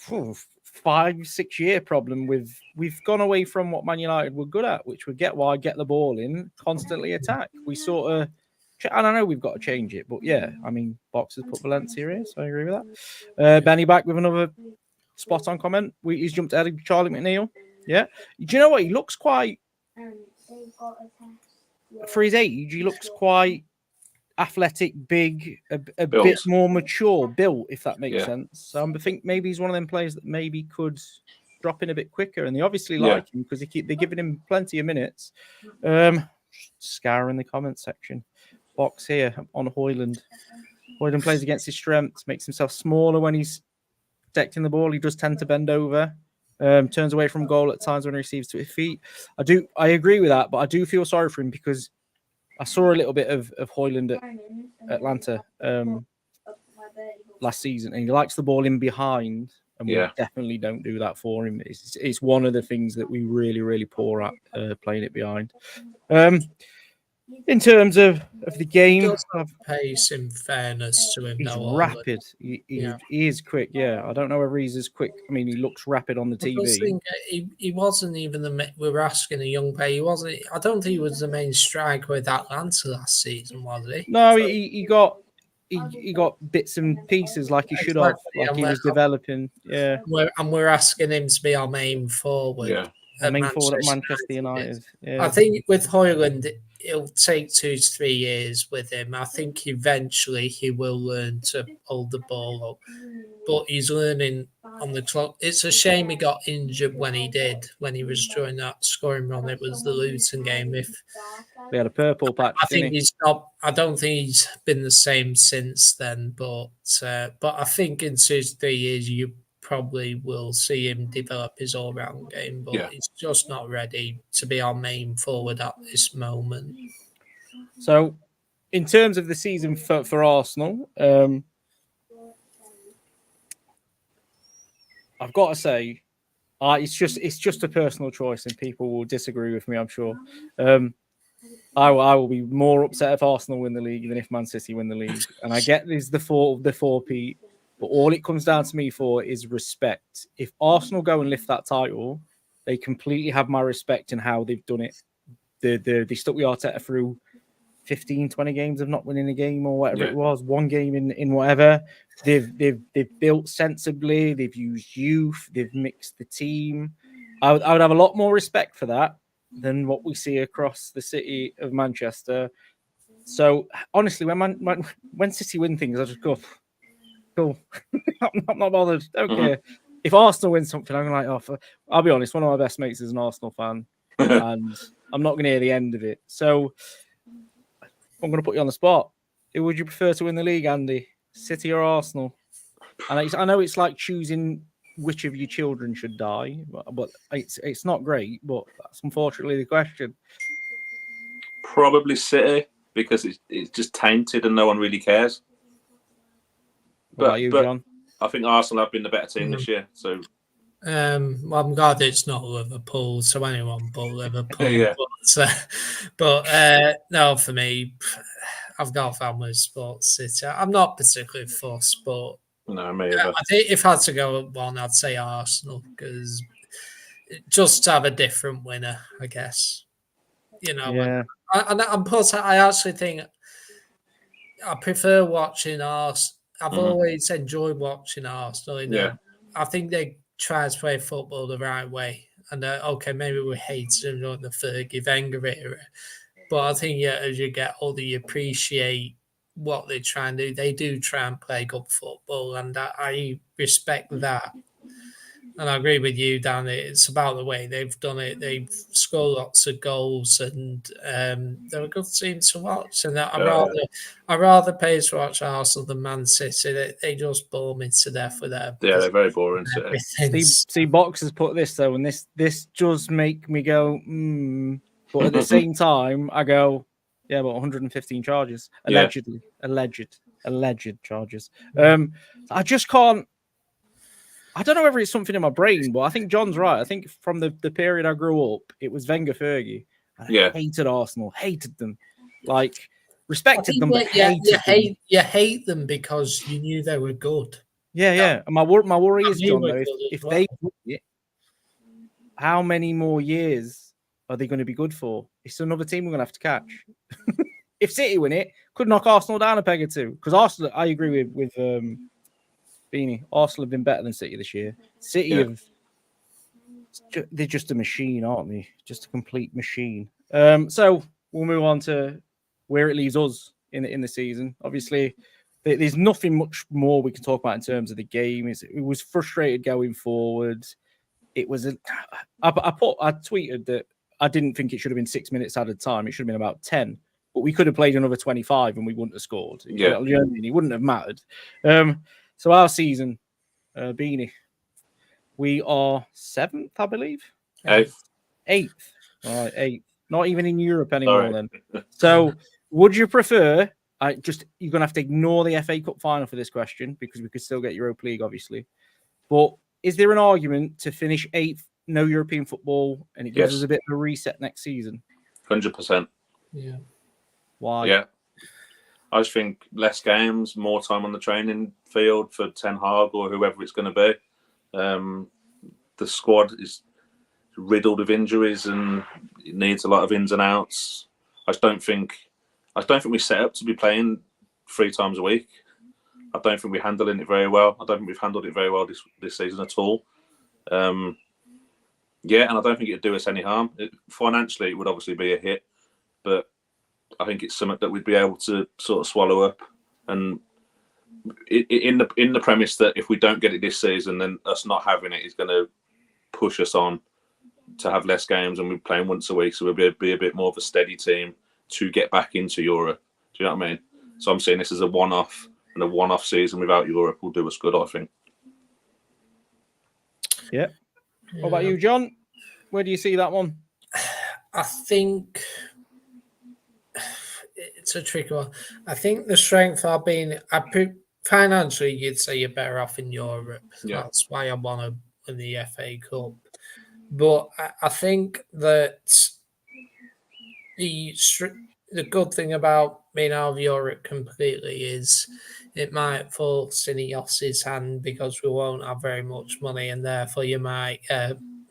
Speaker 1: 5-6 year problem. We've gone away from what Man United were good at, which would get the ball in, constantly attack. We sort of, I don't know, we've got to change it, but Box has put Valencia here, so I agree with that. Benny back with another spot on comment. He's jumped ahead of Charlie McNeil. Yeah, do you know what? He looks quite, for his age, he looks quite athletic, big, a bit more mature built, if that makes sense. So I think maybe he's one of them players that maybe could drop in a bit quicker, and they obviously like him because they're giving him plenty of minutes. Scar in the comment section. Box here on Højlund. Hoyland plays against his strengths, makes himself smaller when he's protecting the ball. He does tend to bend over, turns away from goal at times when he receives to his feet. I agree with that, but I do feel sorry for him because I saw a little bit of Hoyland at Atlanta last season, and he likes the ball in behind, and we definitely don't do that for him. It's one of the things that we really, really poor at, playing it behind. In terms of the game,
Speaker 3: He does have pace, in fairness to him.
Speaker 1: he's
Speaker 3: though,
Speaker 1: rapid. He is quick. Yeah, I don't know whether he's as quick. I mean, he looks rapid on the
Speaker 3: I just
Speaker 1: TV.
Speaker 3: think he wasn't even we were asking a young player. He wasn't. I don't think he was the main striker with Atlanta last season, was he?
Speaker 1: No, he got bits and pieces like he should have, like he was developing. Yeah,
Speaker 3: and we're asking him to be our main forward.
Speaker 2: Yeah,
Speaker 1: main forward at Manchester United. Yeah.
Speaker 3: I think with Hoyland, it'll take 2 to 3 years with him. I think eventually he will learn to hold the ball up, but he's learning on the clock. It's a shame he got injured when he did, when he was during that scoring run. It was the Luton game. If
Speaker 1: they had a purple patch,
Speaker 3: I think he's not. I don't think he's been the same since then. But I think in 2 to 3 years you probably will see him develop his all-round game, but he's just not ready to be our main forward at this moment.
Speaker 1: So, in terms of the season for Arsenal, I've got to say, it's just a personal choice, and people will disagree with me, I'm sure. I will be more upset if Arsenal win the league than if Man City win the league, and I get this the four-peat. But all it comes down to me for is respect. If Arsenal go and lift that title, they completely have my respect in how they've done it. They stuck with Arteta through 15, 20 games of not winning a game or whatever it was, one game in whatever. They've built sensibly. They've used youth. They've mixed the team. I would have a lot more respect for that than what we see across the city of Manchester. So honestly, when City win things, I just go, cool. I'm not bothered. Don't care. If Arsenal win something, I'm like, I'll be honest, one of my best mates is an Arsenal fan, and I'm not going to hear the end of it. So I'm going to put you on the spot. Who would you prefer to win the league, Andy? City or Arsenal? And I know it's like choosing which of your children should die, but it's not great. But that's unfortunately the question.
Speaker 2: Probably City, because it's just tainted and no one really cares.
Speaker 1: What about you, John?
Speaker 2: I think Arsenal have been the better team this year. So,
Speaker 3: well, I'm glad it's not Liverpool, so anyone but Liverpool.
Speaker 2: Yeah.
Speaker 3: But no, for me, I've got a family with Sports City. I'm not particularly fussed, but
Speaker 2: no, me either.
Speaker 3: I think if I had to go at one, I'd say Arsenal, because just to have a different winner, I guess. You know,
Speaker 1: Yeah.
Speaker 3: And plus, I actually think I prefer watching Arsenal. I've always enjoyed watching Arsenal. I think they try to play football the right way. And okay, maybe we hated them during the Fergie Wenger era, but I think as you get older, you appreciate what they try and do. They do try and play good football, and I respect that. And I agree with you, Dan. It's about the way they've done it. They've scored lots of goals, and they're a good team to watch. And I rather pay to watch Arsenal than Man City. They just bore me to death with their
Speaker 2: they're very boring.
Speaker 1: See, Box has put this though, and this does make me go, but at the same time, I go, yeah, but 115 charges allegedly, alleged charges. I just can't. I don't know whether it's something in my brain, but I think John's right. I think from the period I grew up, it was Wenger Fergie. I hated Arsenal, hated them. Like, respected them, but hated them.
Speaker 3: You hate them because you knew they were good.
Speaker 1: Yeah. And my worry is, John, though, if they win it, how many more years are they going to be good for? It's another team we're going to have to catch. If City win it, could knock Arsenal down a peg or two. Because Arsenal, I agree with Beanie. Arsenal have been better than City this year. City they're just a machine, aren't they? Just a complete machine. So we'll move on to where it leaves us in the season. Obviously, there's nothing much more we can talk about in terms of the game. It was frustrated going forward. It was I tweeted that I didn't think it should have been 6 minutes added time. It should have been about 10. but we could have played another 25 and we wouldn't have scored.
Speaker 2: Yeah.
Speaker 1: You know what I mean? It wouldn't have mattered. So our season, Beanie, we are 7th, I believe.
Speaker 2: 8th.
Speaker 1: 8th. All right, 8th. Not even in Europe anymore.
Speaker 2: Sorry.
Speaker 1: Then. So, would you prefer? You're gonna have to ignore the FA Cup final for this question because we could still get Europa League, obviously. But is there an argument to finish 8th, no European football, and it gives us a bit of a reset next season?
Speaker 2: 100%.
Speaker 3: Yeah.
Speaker 1: Why?
Speaker 2: Yeah. I just think less games, more time on the training field for Ten Hag or whoever it's going to be. The squad is riddled with injuries and it needs a lot of ins and outs. I don't think we're set up to be playing 3 times a week. I don't think we're handling it very well. I don't think we've handled it very well this season at all. And I don't think it'd do us any harm. Financially, it would obviously be a hit, but I think it's something that we'd be able to sort of swallow up. And in the premise that if we don't get it this season, then us not having it is going to push us on to have less games, and we're playing once a week, so we'll be a bit more of a steady team to get back into Europe. Do you know what I mean? So I'm saying this is a one-off, and a one-off season without Europe will do us good, I think.
Speaker 1: Yeah. What about you, John? Where do you see that one?
Speaker 3: I think it's a tricky one. I think the strength I've been, financially, you'd say you're better off in Europe.
Speaker 2: Yeah.
Speaker 3: That's why I want to win the FA Cup. But I think that the good thing about being out of Europe completely is it might fall Synios's hand because we won't have very much money, and therefore you might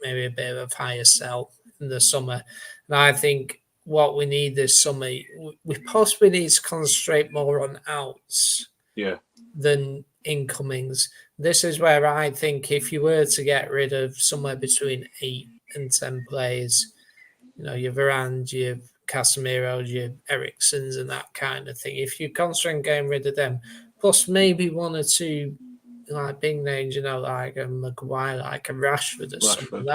Speaker 3: maybe a bit of a higher sell in the summer. And I think what we need this summer, we possibly need to concentrate more on outs than incomings. This is where I think if you were to get rid of somewhere between 8 and 10 players, your Varane, your Casemiro, your Ericssons and that kind of thing, if you concentrate on getting rid of them, plus maybe 1 or 2 like big names, like a Maguire, like a Rashford or something,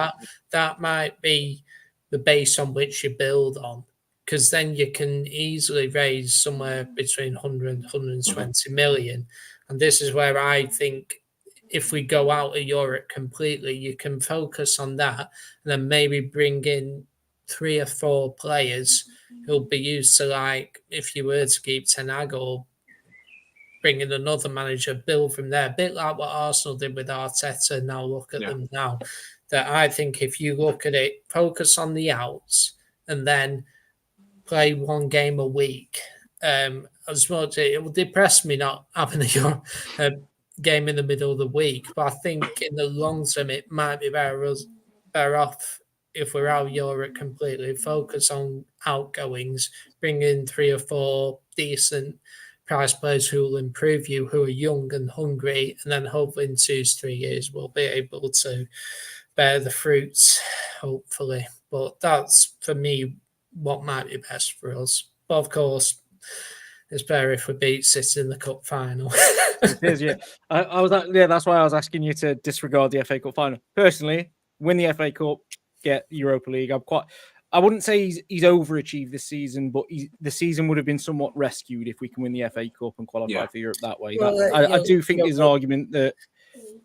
Speaker 3: that might be the base on which you build on, because then you can easily raise somewhere between 100 and 120 million. And this is where I think if we go out of Europe completely, you can focus on that and then maybe bring in 3 or 4 players who'll be used to, like, if you were to keep Ten Hag or bring in another manager, build from there. A bit like what Arsenal did with Arteta. Now look at them now. That I think if you look at it, focus on the outs and then play 1 game a week. As much it will depress me not having a game in the middle of the week, but I think in the long term it might be better off if we're out of Europe completely. Focus on outgoings, bring in 3 or 4 decent price players who will improve you, who are young and hungry, and then hopefully in 2 to 3 years we'll be able to bear the fruits, hopefully. But that's, for me, what might be best for us. But of course, it's better if we beat City in the cup final.
Speaker 1: It is, yeah. I was that's why I was asking you to disregard the FA Cup final. Personally, win the FA Cup, get Europa League. I wouldn't say he's overachieved this season, but the season would have been somewhat rescued if we can win the FA Cup and qualify for Europe that way.
Speaker 3: Well,
Speaker 1: I do think there's an argument that,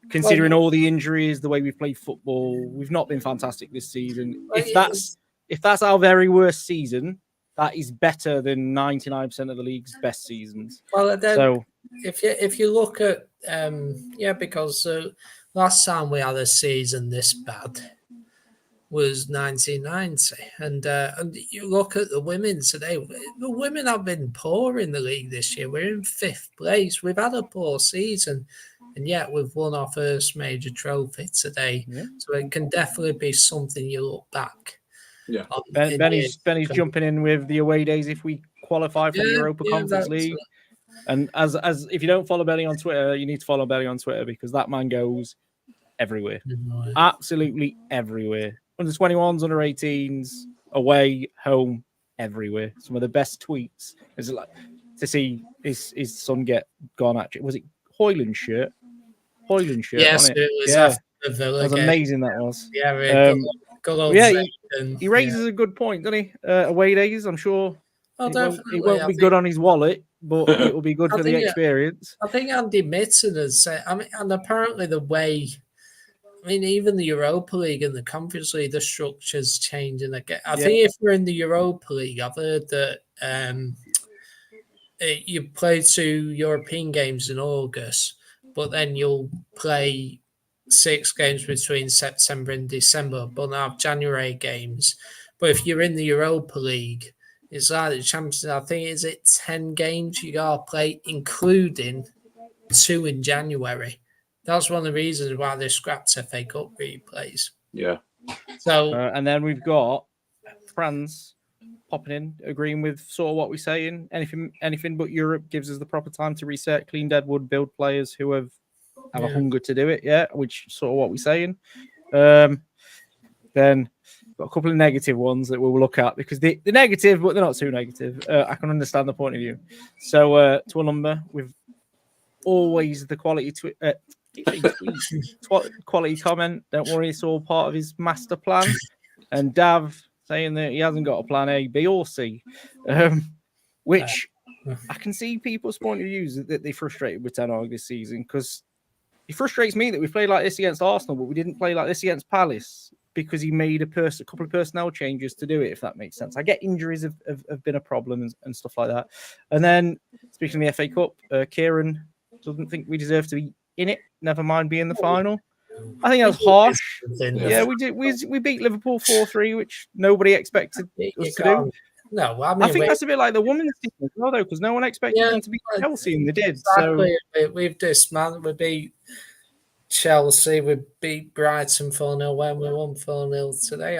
Speaker 1: considering all the injuries, the way we play football, we've not been fantastic this season. If that's our very worst season, that is better than 99% of the league's best seasons.
Speaker 3: Well, then, if you look at because last time we had a season this bad was 1990, and you look at the women today. The women have been poor in the league this year. We're in 5th place. We've had a poor season, and yet we've won our first major trophy today. Yeah. So it can definitely be something you look back.
Speaker 2: Yeah,
Speaker 1: Benny's jumping in with the away days if we qualify for the Europa Conference League. And as if you don't follow Benny on Twitter, you need to follow Benny on Twitter because that man goes everywhere, absolutely everywhere. Under 21s, under 18s, away, home, everywhere. Some of the best tweets is like to see his son get gone. Actually, was it Hoyland's shirt?
Speaker 3: Yes, it was. Yeah,
Speaker 1: that was amazing. That was.
Speaker 3: Yeah,
Speaker 1: he raises a good point, doesn't he? Away days, I'm sure
Speaker 3: Oh,
Speaker 1: It
Speaker 3: definitely.
Speaker 1: won't be good on his wallet, but it will be good for the experience.
Speaker 3: I think Andy Mitten has said, I mean, and apparently the way, I mean, even the Europa League and the Conference League, the structure's changing again. I think if we're in the Europa League, I've heard that you play 2 European games in August, but then you'll play 6 games between September and December, but not have January games. But if you're in the Europa League, it's like the Champions. I think is it 10 games you gotta play, including 2 in January. That's one of the reasons why they scrapped FA Cup replays.
Speaker 2: Yeah.
Speaker 3: So
Speaker 1: and then we've got France popping in, agreeing with sort of what we're saying. Anything but Europe gives us the proper time to reset, clean deadwood, build players who have a hunger to do it. Yeah, which is sort of what we're saying. Then got a couple of negative ones that we'll look at because they're negative, but they're not too negative. I can understand the point of view. So to a number, with always the quality quality comment. Don't worry, it's all part of his master plan. And Dav saying that he hasn't got a plan A, B, or C, which I can see people's point of views that they're frustrated with Ten Hag this season because it frustrates me that we played like this against Arsenal, but we didn't play like this against Palace because he made a couple of personnel changes to do it, if that makes sense. I get injuries have been a problem and stuff like that. And then, speaking of the FA Cup, Kieran doesn't think we deserve to be in it, never mind being in the final. I think that's harsh. Yeah, we did. We beat Liverpool 4-3, which nobody expected us to do.
Speaker 3: No,
Speaker 1: I think that's a bit like the women's team as well, though, because no one expected them to beat Chelsea, and they did. Exactly.
Speaker 3: So we've dismantled. We beat Chelsea. We beat Brighton 4-0 when we won 4-0 today.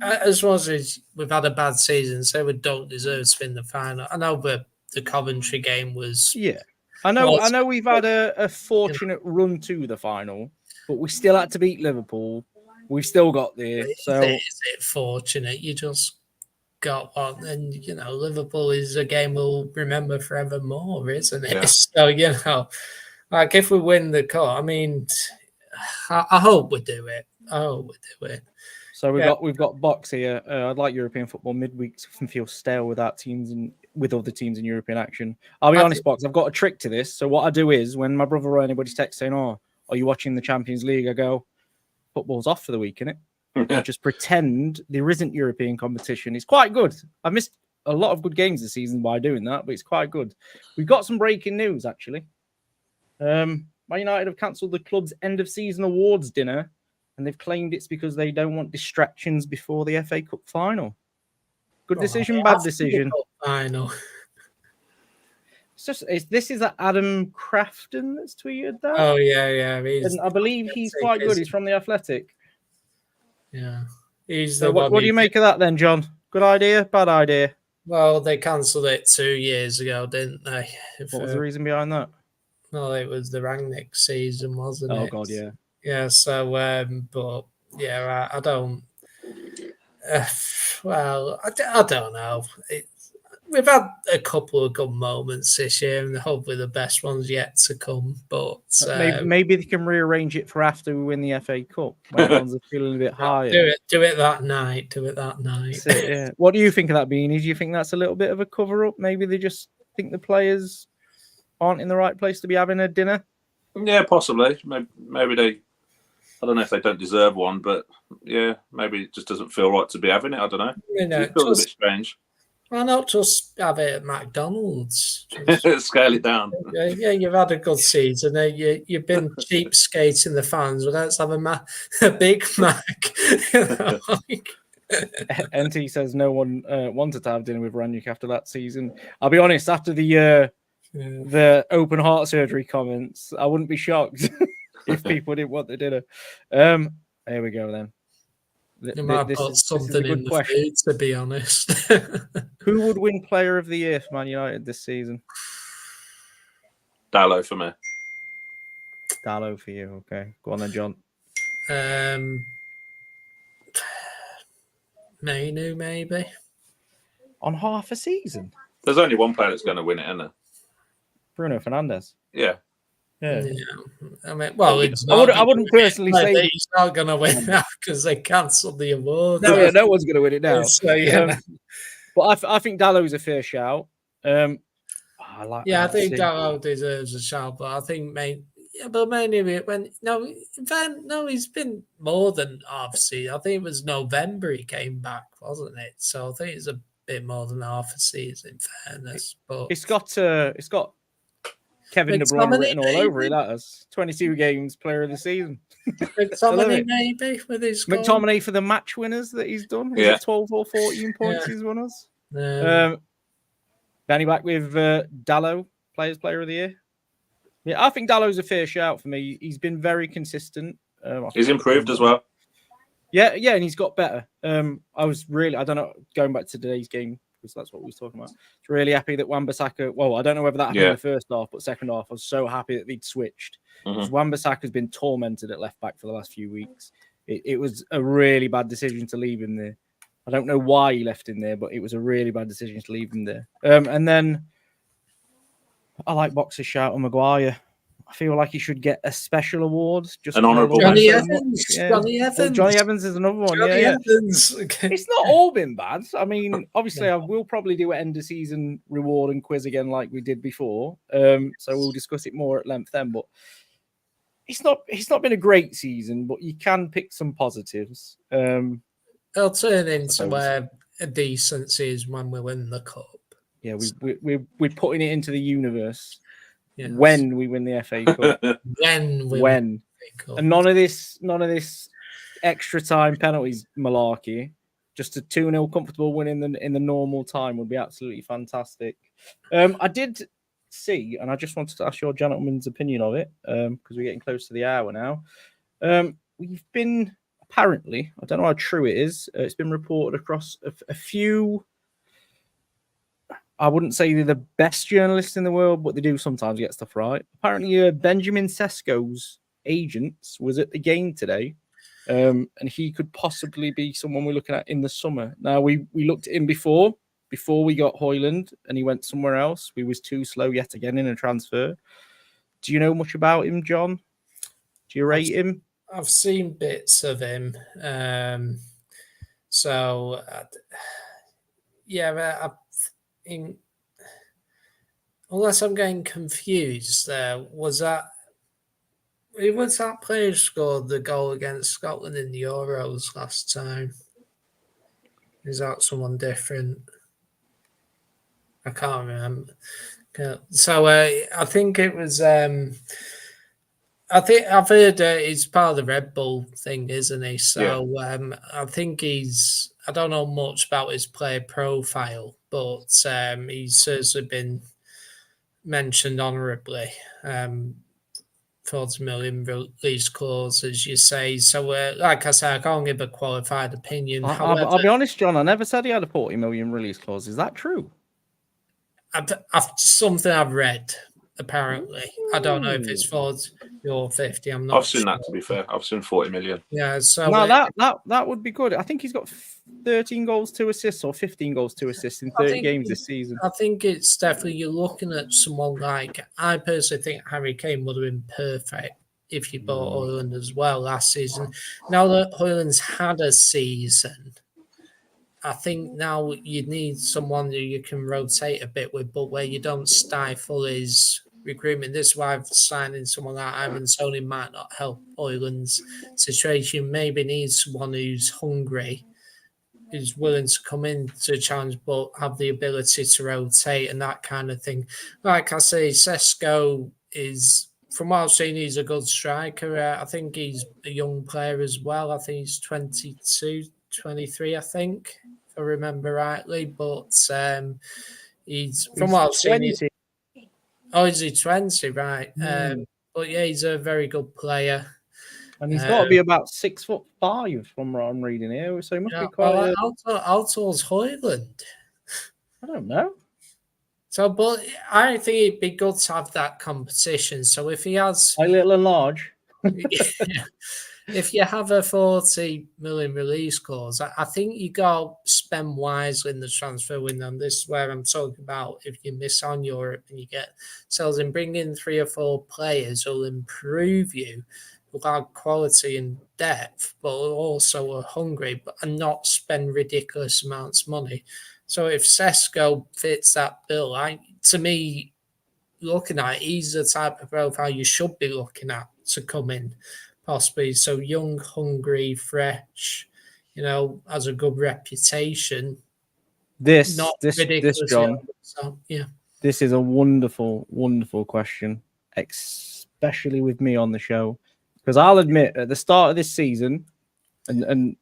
Speaker 3: As much as we've had a bad season, so we don't deserve to be in the final. I know the Coventry game was.
Speaker 1: Yeah, I know. We've had a fortunate run to the final, but we still had to beat Liverpool. We've still got there. So
Speaker 3: is it fortunate? You just got one, and Liverpool is a game we'll remember forevermore, isn't it? Yeah. So like if we win the cup, I mean, I hope we do it.
Speaker 1: So we've got Box here. I'd like European football midweek to feel stale without teams and with other teams in European action. I'll be honest, Box. I've got a trick to this. So what I do is when my brother or anybody's text saying, "Oh, are you watching the Champions League?" I go, "Football's off for the week, innit?" I just pretend there isn't European competition. It's quite good. I've missed a lot of good games this season by doing that, but it's quite good. We've got some breaking news, actually. Man United have cancelled the club's end-of-season awards dinner, and they've claimed it's because they don't want distractions before the FA Cup final. Good decision, bad decision.
Speaker 3: Final.
Speaker 1: This is Adam Crafton that's tweeted that.
Speaker 3: Oh, yeah.
Speaker 1: And I believe he's quite good. He's from The Athletic.
Speaker 3: Yeah.
Speaker 1: What do you make of that then, John? Good idea, bad idea?
Speaker 3: Well, they cancelled it 2 years ago, didn't they?
Speaker 1: What was the reason behind that?
Speaker 3: Well, it was the Rangnick season, wasn't it?
Speaker 1: Oh, God, yeah.
Speaker 3: Yeah, so, but, yeah, I don't... well, I don't know. We've had a couple of good moments this year, and hopefully the best ones yet to come. But
Speaker 1: maybe they can rearrange it for after we win the FA Cup. When ones are feeling a bit higher.
Speaker 3: Do it that night.
Speaker 1: Yeah. What do you think of that, Beanie? Do you think that's a little bit of a cover-up? Maybe they just think the players aren't in the right place to be having a dinner?
Speaker 2: Yeah, possibly. Maybe they... I don't know if they don't deserve one, but yeah, maybe it just doesn't feel right to be having it. I don't know. It feels a bit strange.
Speaker 3: Why not just have it at McDonald's?
Speaker 2: Scale it down.
Speaker 3: Yeah, you've had a good season. You've been cheapskating the fans. Well, let's have a Big Mac.
Speaker 1: NT says no one wanted to have dinner with Rangnick after that season. I'll be honest, after the open heart surgery comments, I wouldn't be shocked if people didn't want the dinner. There we go then.
Speaker 3: You might put something in the food, to be honest.
Speaker 1: Who would win Player of the Year for Man United this season?
Speaker 2: Dalot for me.
Speaker 1: Dalot for you, okay. Go on then, John.
Speaker 3: Mainu, maybe.
Speaker 1: On half a season?
Speaker 2: There's only one player that's going to win it, isn't there?
Speaker 1: Bruno Fernandes.
Speaker 2: Yeah.
Speaker 3: I mean, well,
Speaker 1: I wouldn't personally say
Speaker 3: he's not going to win now because they cancelled the award.
Speaker 1: No one's going to win it now.
Speaker 3: So, yeah.
Speaker 1: But I think Dallow's a fair shout.
Speaker 3: I think Dallow deserves a shout, but I think mainly he's been more than half a season. I think it was November he came back, wasn't it? So I think it's a bit more than half a season, in fairness. But
Speaker 1: it's got Kevin De Bruyne written all over it. That is 22 games, player of the season.
Speaker 3: McTominay maybe with his goal.
Speaker 1: McTominay for the match winners that he's done. Was it 12 or 14 points he's won us? Danny back with Dallow, player of the year. Yeah, I think Dallow's a fair shout for me. He's been very consistent.
Speaker 2: He's improved as well.
Speaker 1: Yeah, and he's got better. I don't know, going back to today's game, because that's what we was talking about. It's really happy that Wan-Bissaka, well, I don't know whether that happened in the first half, but second half, I was so happy that they'd switched. Because Wan-Bissaka's been tormented at left back for the last few weeks. It was a really bad decision to leave him there. I don't know why he left him there, but it was a really bad decision to leave him there. And then I like Boxer's shout on Maguire. I feel like he should get a special award. Just
Speaker 2: an honourable
Speaker 3: Johnny Evans. Yeah. Johnny Evans.
Speaker 1: Johnny Evans is another one.
Speaker 3: Johnny Evans. Okay.
Speaker 1: It's not all been bad. I mean, obviously, I will probably do an end of season reward and quiz again like we did before. So we'll discuss it more at length then. But it's not been a great season, but you can pick some positives.
Speaker 3: It'll turn into a decent season when we win the cup.
Speaker 1: Yeah, we're putting it into the universe. Yes. When we win the FA Cup. When. And none of this extra time penalties malarkey. Just a 2-0 comfortable win in the normal time would be absolutely fantastic. I did see, and I just wanted to ask your gentleman's opinion of it, because we're getting close to the hour now. We've been apparently, I don't know how true it is, it's been reported across a few. I wouldn't say they're the best journalists in the world, but they do sometimes get stuff right. Apparently, Benjamin Sesko's agents was at the game today, and he could possibly be someone we're looking at in the summer. Now, we looked at him before we got Højlund, and he went somewhere else. We was too slow yet again in a transfer. Do you know much about him, John? Do you rate him?
Speaker 3: I've seen bits of him. Unless I'm getting confused, was that player who scored the goal against Scotland in the Euros last time? Is that someone different? I can't remember. So I think it was. I think I've heard he's part of the Red Bull thing, isn't he? So I think I don't know much about his player profile, but he's certainly been mentioned honourably. 40 million release clause, as you say. So, like I said, I can't give a qualified opinion.
Speaker 1: I'll be honest, John, I never said he had a 40 million release clause. Is that true?
Speaker 3: Something I've read, apparently. I don't know if it's 40 or 50. I'm not
Speaker 2: I've seen that, to be fair. I've seen 40 million.
Speaker 3: Yeah, so
Speaker 1: that would be good. I think he's got 13 goals, 2 assists, or 15 goals, 2 assists in 30 games this season.
Speaker 3: I think it's definitely, you're looking at someone like, I personally think Harry Kane would have been perfect if you bought Højlund as well last season. Now that Højlund's had a season, I think now you need someone who you can rotate a bit with, but where you don't stifle his recruitment. This is why signing someone like Ivan Toney might not help Højlund's situation. Maybe needs someone who's hungry, who's willing to come in to challenge, but have the ability to rotate and that kind of thing. Like I say, Sesko is, from what I've seen, he's a good striker. I think he's a young player as well. I think he's 22, 23, I think, if I remember rightly. But he's, from what I've seen, is he 20? Right. But yeah, he's a very good player.
Speaker 1: And he's got to be about 6'5" from what I'm reading here. So he must be quite.
Speaker 3: How tall's Højlund?
Speaker 1: I don't know.
Speaker 3: So, but I think it'd be good to have that competition. So if he has
Speaker 1: a little and large,
Speaker 3: if you have a 40 million release clause, I think you got to spend wisely in the transfer window. And this is where I'm talking about. If you miss on Europe and you get sales and bring in 3 or 4 players who'll improve you, who have quality and depth, but also are hungry, and not spend ridiculous amounts of money. So if Sesko fits that bill, to me, looking at, he's the type of profile you should be looking at to come in, possibly. So young, hungry, fresh, has a good reputation.
Speaker 1: This
Speaker 3: Not ridiculously
Speaker 1: John.
Speaker 3: old, so yeah.
Speaker 1: This is a wonderful, wonderful question, especially with me on the show, because I'll admit at the start of this season, and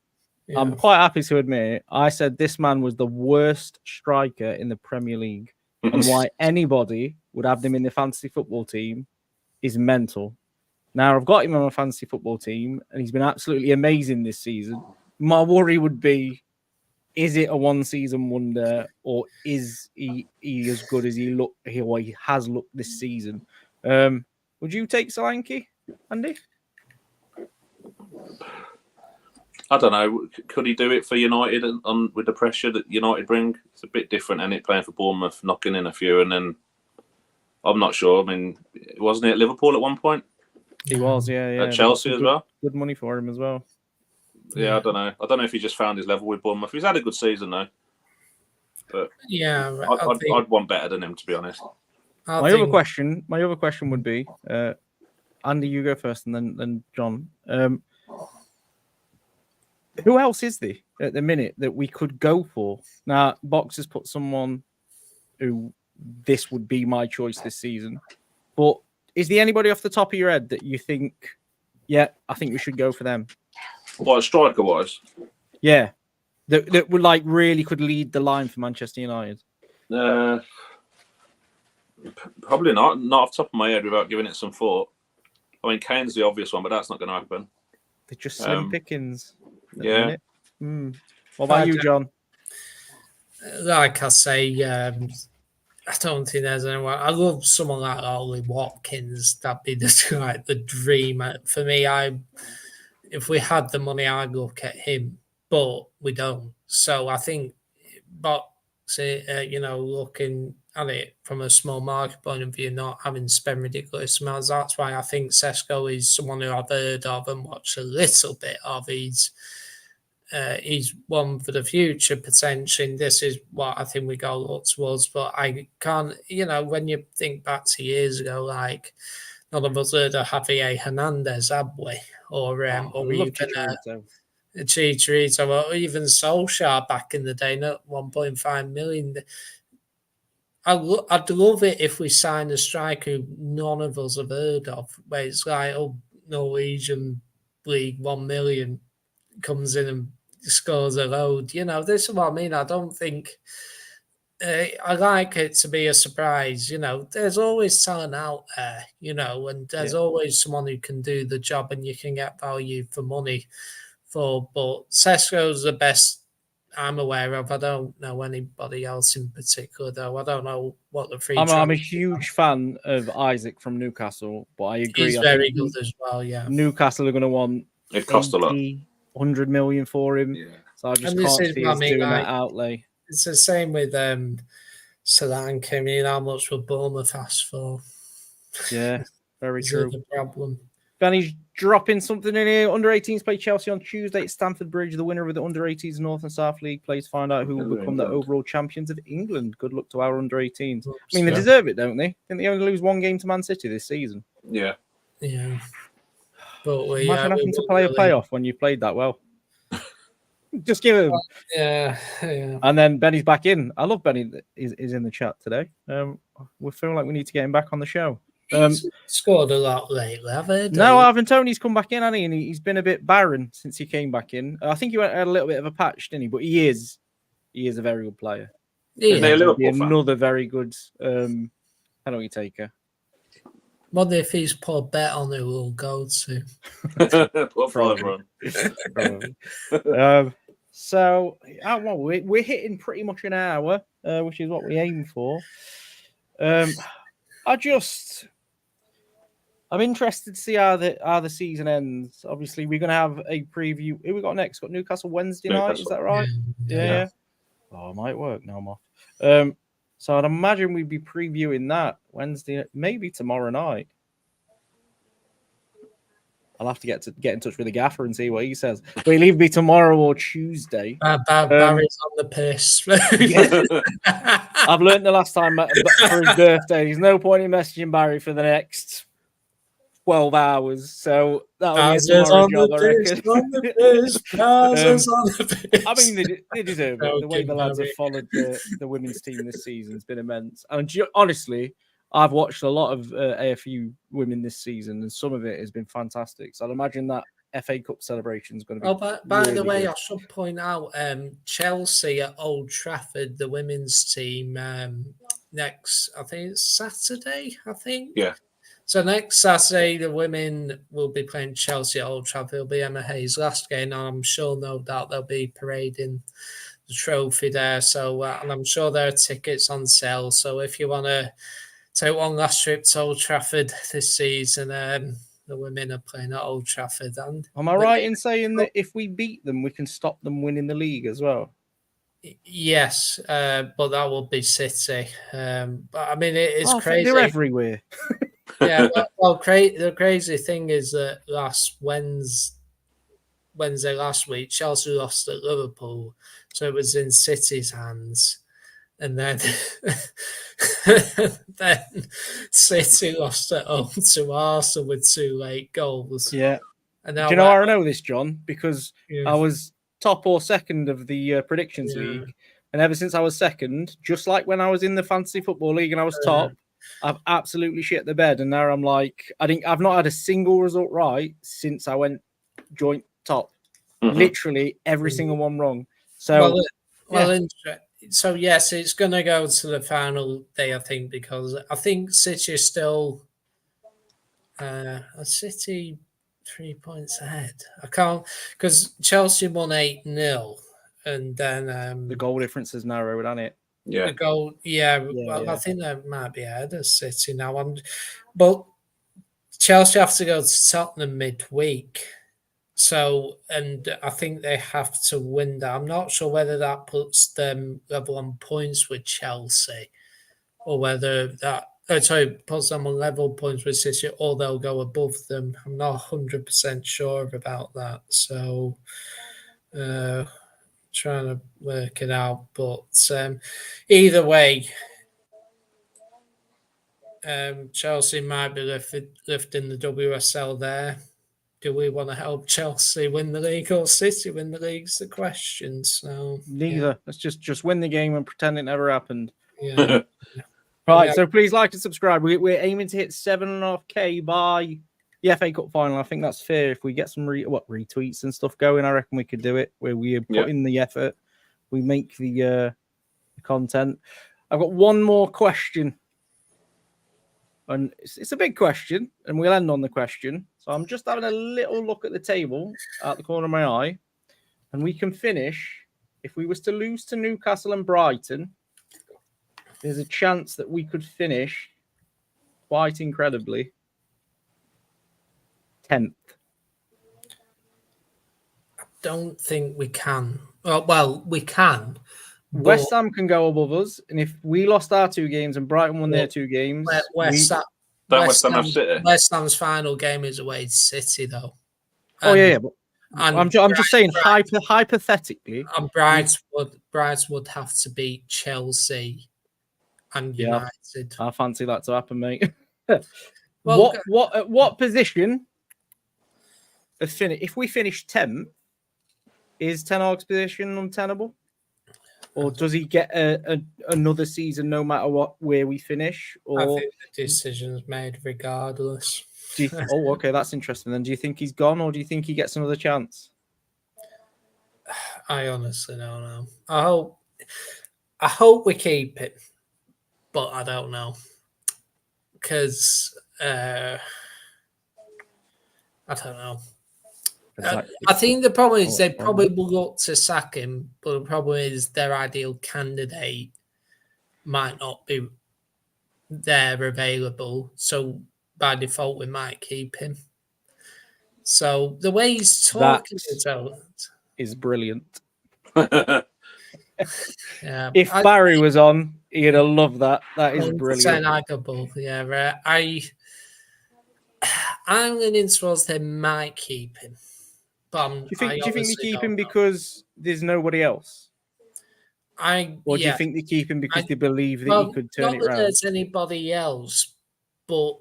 Speaker 3: Yeah.
Speaker 1: I'm quite happy to admit, I said this man was the worst striker in the Premier League, and why anybody would have him in the fantasy football team is mental. Now I've got him on my fantasy football team, and he's been absolutely amazing this season. My worry would be, is it a one-season wonder, or is he as good as he has looked this season? Would you take Solanke, Andy?
Speaker 2: I don't know. Could he do it for United with the pressure that United bring? It's a bit different, and it playing for Bournemouth, knocking in a few, and then I'm not sure. I mean, wasn't it at Liverpool at one point?
Speaker 1: He was, yeah.
Speaker 2: At Chelsea as well.
Speaker 1: Good money for him as well.
Speaker 2: Yeah, I don't know. I don't know if he just found his level with Bournemouth. He's had a good season though. But
Speaker 3: yeah,
Speaker 2: I'd want better than him, to be honest.
Speaker 1: My other question would be, Andy, you go first, and then John. Who else is there at the minute that we could go for? Now, Box has put someone who this would be my choice this season. But is there anybody off the top of your head that you think, yeah, I think we should go for them?
Speaker 2: What, striker-wise?
Speaker 1: Yeah. That would really could lead the line for Manchester United?
Speaker 2: Probably not. Not off the top of my head without giving it some thought. I mean, Kane's the obvious one, but that's not going to happen.
Speaker 1: They're just slim pickings.
Speaker 2: Yeah.
Speaker 1: What about you, John?
Speaker 3: Like I say, I don't think there's anyone. I love someone like Ollie Watkins. That'd be the dream for me. If we had the money, I'd look at him, but we don't. So I think, looking at it from a small market point of view, not having to spend ridiculous amounts. That's why I think Sesko is someone who I've heard of and watched a little bit of. He's one for the future potentially. And this is what I think we go look towards. But I can't, when you think back to years ago, none of us heard of Javier Hernandez, have we? Or even Chicharito, or even Solskjaer back in the day, not 1.5 million. I'd love it if we signed a striker who none of us have heard of, where it's Norwegian League 1 million comes in and scores a load. This is what I mean. I don't think I like it to be a surprise. There's always talent out there, and there's always someone who can do the job and you can get value for money for. But Sesko's the best I'm aware of. I don't know anybody else in particular, though. I don't know what the free.
Speaker 1: I'm a huge fan of Isaac from Newcastle, but I agree.
Speaker 3: He's very good as well. Yeah,
Speaker 1: Newcastle are going to want
Speaker 2: it cost a lot,
Speaker 1: 100 million for him. Yeah. So I just can't see us doing that outlay.
Speaker 3: It's the same with Solanke. I mean, how much will Bournemouth ask for?
Speaker 1: Yeah, very true.
Speaker 3: The problem.
Speaker 1: Benny's dropping something in here. Under-18s play Chelsea on Tuesday at Stamford Bridge. The winner of the Under-18s North and South League plays to find out who will become the overall champions of England. Good luck to our Under-18s. I mean, they deserve it, don't they? Didn't they only lose one game to Man City this season?
Speaker 2: Yeah.
Speaker 3: Yeah. But
Speaker 1: imagine having to play a playoff when you played that well. Just give him.
Speaker 3: Yeah.
Speaker 1: And then Benny's back in. I love Benny is in the chat today. We feel like we need to get him back on the show.
Speaker 3: He's scored a lot lately, have I?
Speaker 1: No, Arvin Tony's come back in, hasn't he? And he's been a bit barren since he came back in. I think he had a little bit of a patch, didn't he? But he is a very good player.
Speaker 2: Yeah.
Speaker 1: Another very good penalty taker.
Speaker 3: Wonder if he's put a bet on who will go to.
Speaker 1: So we're hitting pretty much an hour, which is what we aim for. I'm interested to see how the season ends. Obviously, we're going to have a preview. Who we got next? Got Newcastle Wednesday night. Is that right? Yeah. Oh, it might work now, Moff. So I'd imagine we'd be previewing that Wednesday, maybe tomorrow night. I'll have to get in touch with the gaffer and see what he says. But he'll either be tomorrow or Tuesday.
Speaker 3: Barry's on the piss.
Speaker 1: Yeah. I've learned the last time for his birthday, there's no point in messaging Barry for the next 12 hours. So that'll be a tomorrow job, I reckon. I mean, they deserve it. The way the lads have followed the women's team this season has been immense. And honestly, I've watched a lot of AFU women this season, and some of it has been fantastic. So I'd imagine that FA Cup celebration is going to be.
Speaker 3: By
Speaker 1: really
Speaker 3: the way,
Speaker 1: good.
Speaker 3: I should point out Chelsea at Old Trafford, the women's team, next, I think it's Saturday,
Speaker 2: Yeah.
Speaker 3: So next Saturday, the women will be playing Chelsea at Old Trafford. It'll be Emma Hayes' last game, and I'm sure, no doubt, they'll be parading the trophy there. So, and I'm sure there are tickets on sale. So if you want to take one last trip to Old Trafford this season, the women are playing at Old Trafford. And
Speaker 1: am I right in saying that if we beat them, we can stop them winning the league as well?
Speaker 3: Yes, but that will be City. But I mean, it is crazy.
Speaker 1: They're everywhere.
Speaker 3: Yeah, well, the crazy thing is that last Wednesday last week, Chelsea lost at Liverpool, so it was in City's hands. And then, then City lost at home to Arsenal with 2 late goals.
Speaker 1: Yeah.
Speaker 3: And
Speaker 1: do you know how I know this, John? Because I was top or second of the predictions league. And ever since I was second, just like when I was in the fantasy football league and I was top, I've absolutely shit the bed. And now I'm like, I've not had a single result right since I went joint top. Mm-hmm. Literally every single one wrong. So,
Speaker 3: so yes, it's going to go to the final day, I think, because I think City is still a City 3 points ahead. I can't, because Chelsea won 8-0, and then
Speaker 1: the goal difference is narrowed, hasn't it?
Speaker 2: Yeah.
Speaker 3: The goal, I think that might be ahead of City now. But Chelsea have to go to Tottenham midweek. So, and I think they have to win that. I'm not sure whether that puts them level on points with Chelsea, or whether that puts them on level points with City, or they'll go above them. I'm not 100% sure about that. So, trying to work it out. But either way, Chelsea might be lifting the WSL there. Do we want to help Chelsea win the league or City win the league is the question. So
Speaker 1: neither. Yeah. Let's just win the game and pretend it never happened.
Speaker 3: Yeah.
Speaker 1: Right. So please like and subscribe. We're aiming to hit 7.5K by the FA Cup final. I think that's fair. If we get some retweets and stuff going, I reckon we could do it. Where we put in the effort, we make the content. I've got one more question. And it's a big question, and we'll end on the question. So I'm just having a little look at the table out the corner of my eye, and we can finish. If we was to lose to Newcastle and Brighton, there's a chance that we could finish quite incredibly 10th.
Speaker 3: I don't think we can. Well, we can.
Speaker 1: West Ham can go above us, and if we lost our 2 games and Brighton won their 2 games,
Speaker 3: West Ham's final game is away to City, though.
Speaker 1: But I'm just saying, hypothetically,
Speaker 3: and Brighton would have to beat Chelsea and United.
Speaker 1: I fancy that to happen, mate. What position? If we finish 10th, is Ten Hag's position untenable? Or does he get another season no matter where we finish? Or
Speaker 3: I think the decision's made regardless.
Speaker 1: Okay, that's interesting. Then do you think he's gone, or do you think he gets another chance?
Speaker 3: I honestly don't know. I hope we keep it, but I don't know because I don't know. I think the problem is they probably will look to sack him, but the problem is their ideal candidate might not be there available. So by default, we might keep him. So the way he's talking
Speaker 1: is brilliant.
Speaker 3: Yeah,
Speaker 1: if Barry was on, he'd have loved that. That is brilliant.
Speaker 3: Likable. Yeah, I'm leaning towards they might keep him. But
Speaker 1: Do you
Speaker 3: I
Speaker 1: think they
Speaker 3: honestly
Speaker 1: keep
Speaker 3: don't
Speaker 1: him
Speaker 3: know.
Speaker 1: because there's nobody else? Or do you think they keep him because they believe that he could turn
Speaker 3: not
Speaker 1: it
Speaker 3: that
Speaker 1: around?
Speaker 3: there's anybody else, but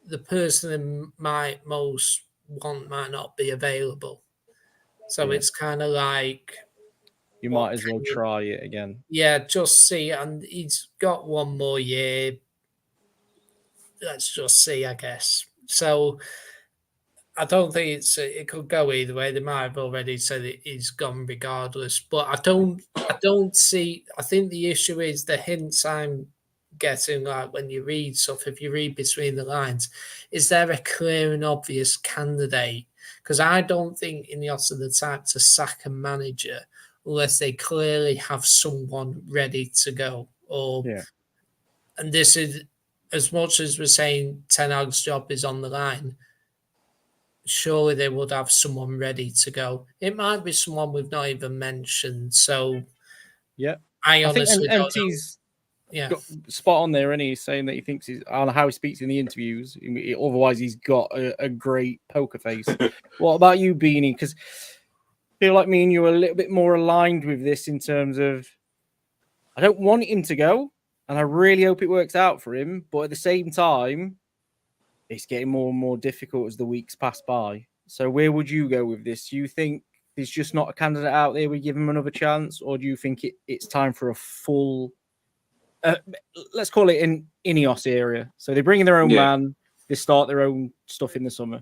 Speaker 3: the person they might most want might not be available. So
Speaker 1: Yeah.
Speaker 3: it's kind of like
Speaker 1: You
Speaker 3: what
Speaker 1: might as well
Speaker 3: can you-
Speaker 1: try it again.
Speaker 3: Yeah, just see. And he's got one more year. Let's just see, I guess. So I don't think it could go either way. They might have already said he's gone regardless, but I don't see. I think the issue is the hints I'm getting, like when you read stuff, if you read between the lines, is there a clear and obvious candidate? Because I don't think Ineos are the type to sack a manager unless they clearly have someone ready to go. And this is as much as we're saying Ten Hag's job is on the line. Surely they would have someone ready to go. It might be someone we've not even mentioned. So
Speaker 1: Yeah.
Speaker 3: I
Speaker 1: think
Speaker 3: honestly don't know.
Speaker 1: MT's
Speaker 3: Yeah.
Speaker 1: got spot on there, and he's saying that he thinks he's on how he speaks in the interviews. Otherwise, he's got a great poker face. What about you, Beanie? Because I feel like me and you are a little bit more aligned with this in terms of I don't want him to go, and I really hope it works out for him. But at the same time, it's getting more and more difficult as the weeks pass by. So where would you go with this? Do you think there's just not a candidate out there, we give him another chance? Or do you think it's time for a full, let's call it an Ineos area? So they bring in their own man, they start their own stuff in the summer.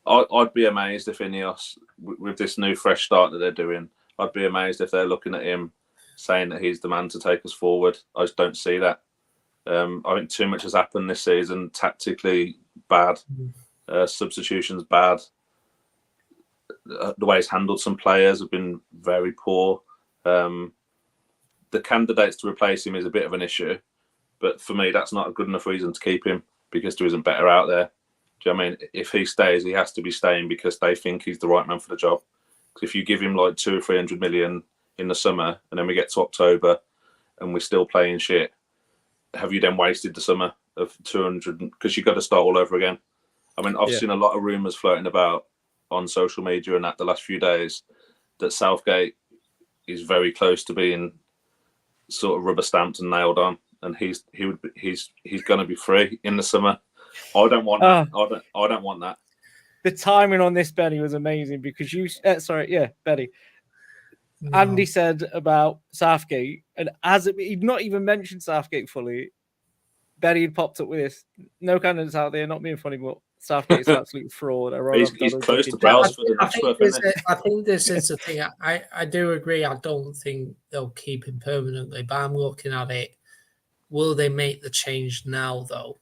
Speaker 2: I'd be amazed if Ineos, with this new fresh start that they're doing, I'd be amazed if they're looking at him saying that he's the man to take us forward. I just don't see that. I think too much has happened this season. Tactically bad, substitutions bad. The way he's handled some players have been very poor. The candidates to replace him is a bit of an issue, but for me, that's not a good enough reason to keep him because there isn't better out there. Do you know what I mean? If he stays, he has to be staying because they think he's the right man for the job. Because if you give him like 200 or 300 million in the summer and then we get to October and we're still playing shit, have you then wasted the summer of 200? Because you've got to start all over again. I mean, I've seen a lot of rumours floating about on social media and that the last few days that Southgate is very close to being sort of rubber stamped and nailed on, and he's going to be free in the summer. I don't want that. I don't want that.
Speaker 1: The timing on this, Benny, was amazing because Benny.
Speaker 3: No.
Speaker 1: Andy said about Southgate, and he'd not even mentioned Southgate fully, Benny had popped up with this. No candidates out there, not being funny, but Southgate's an absolute fraud.
Speaker 2: He's close to Brailsford and Ashworth, isn't he?
Speaker 3: I think this is the thing. I do agree. I don't think they'll keep him permanently, but I'm looking at it. Will they make the change now, though?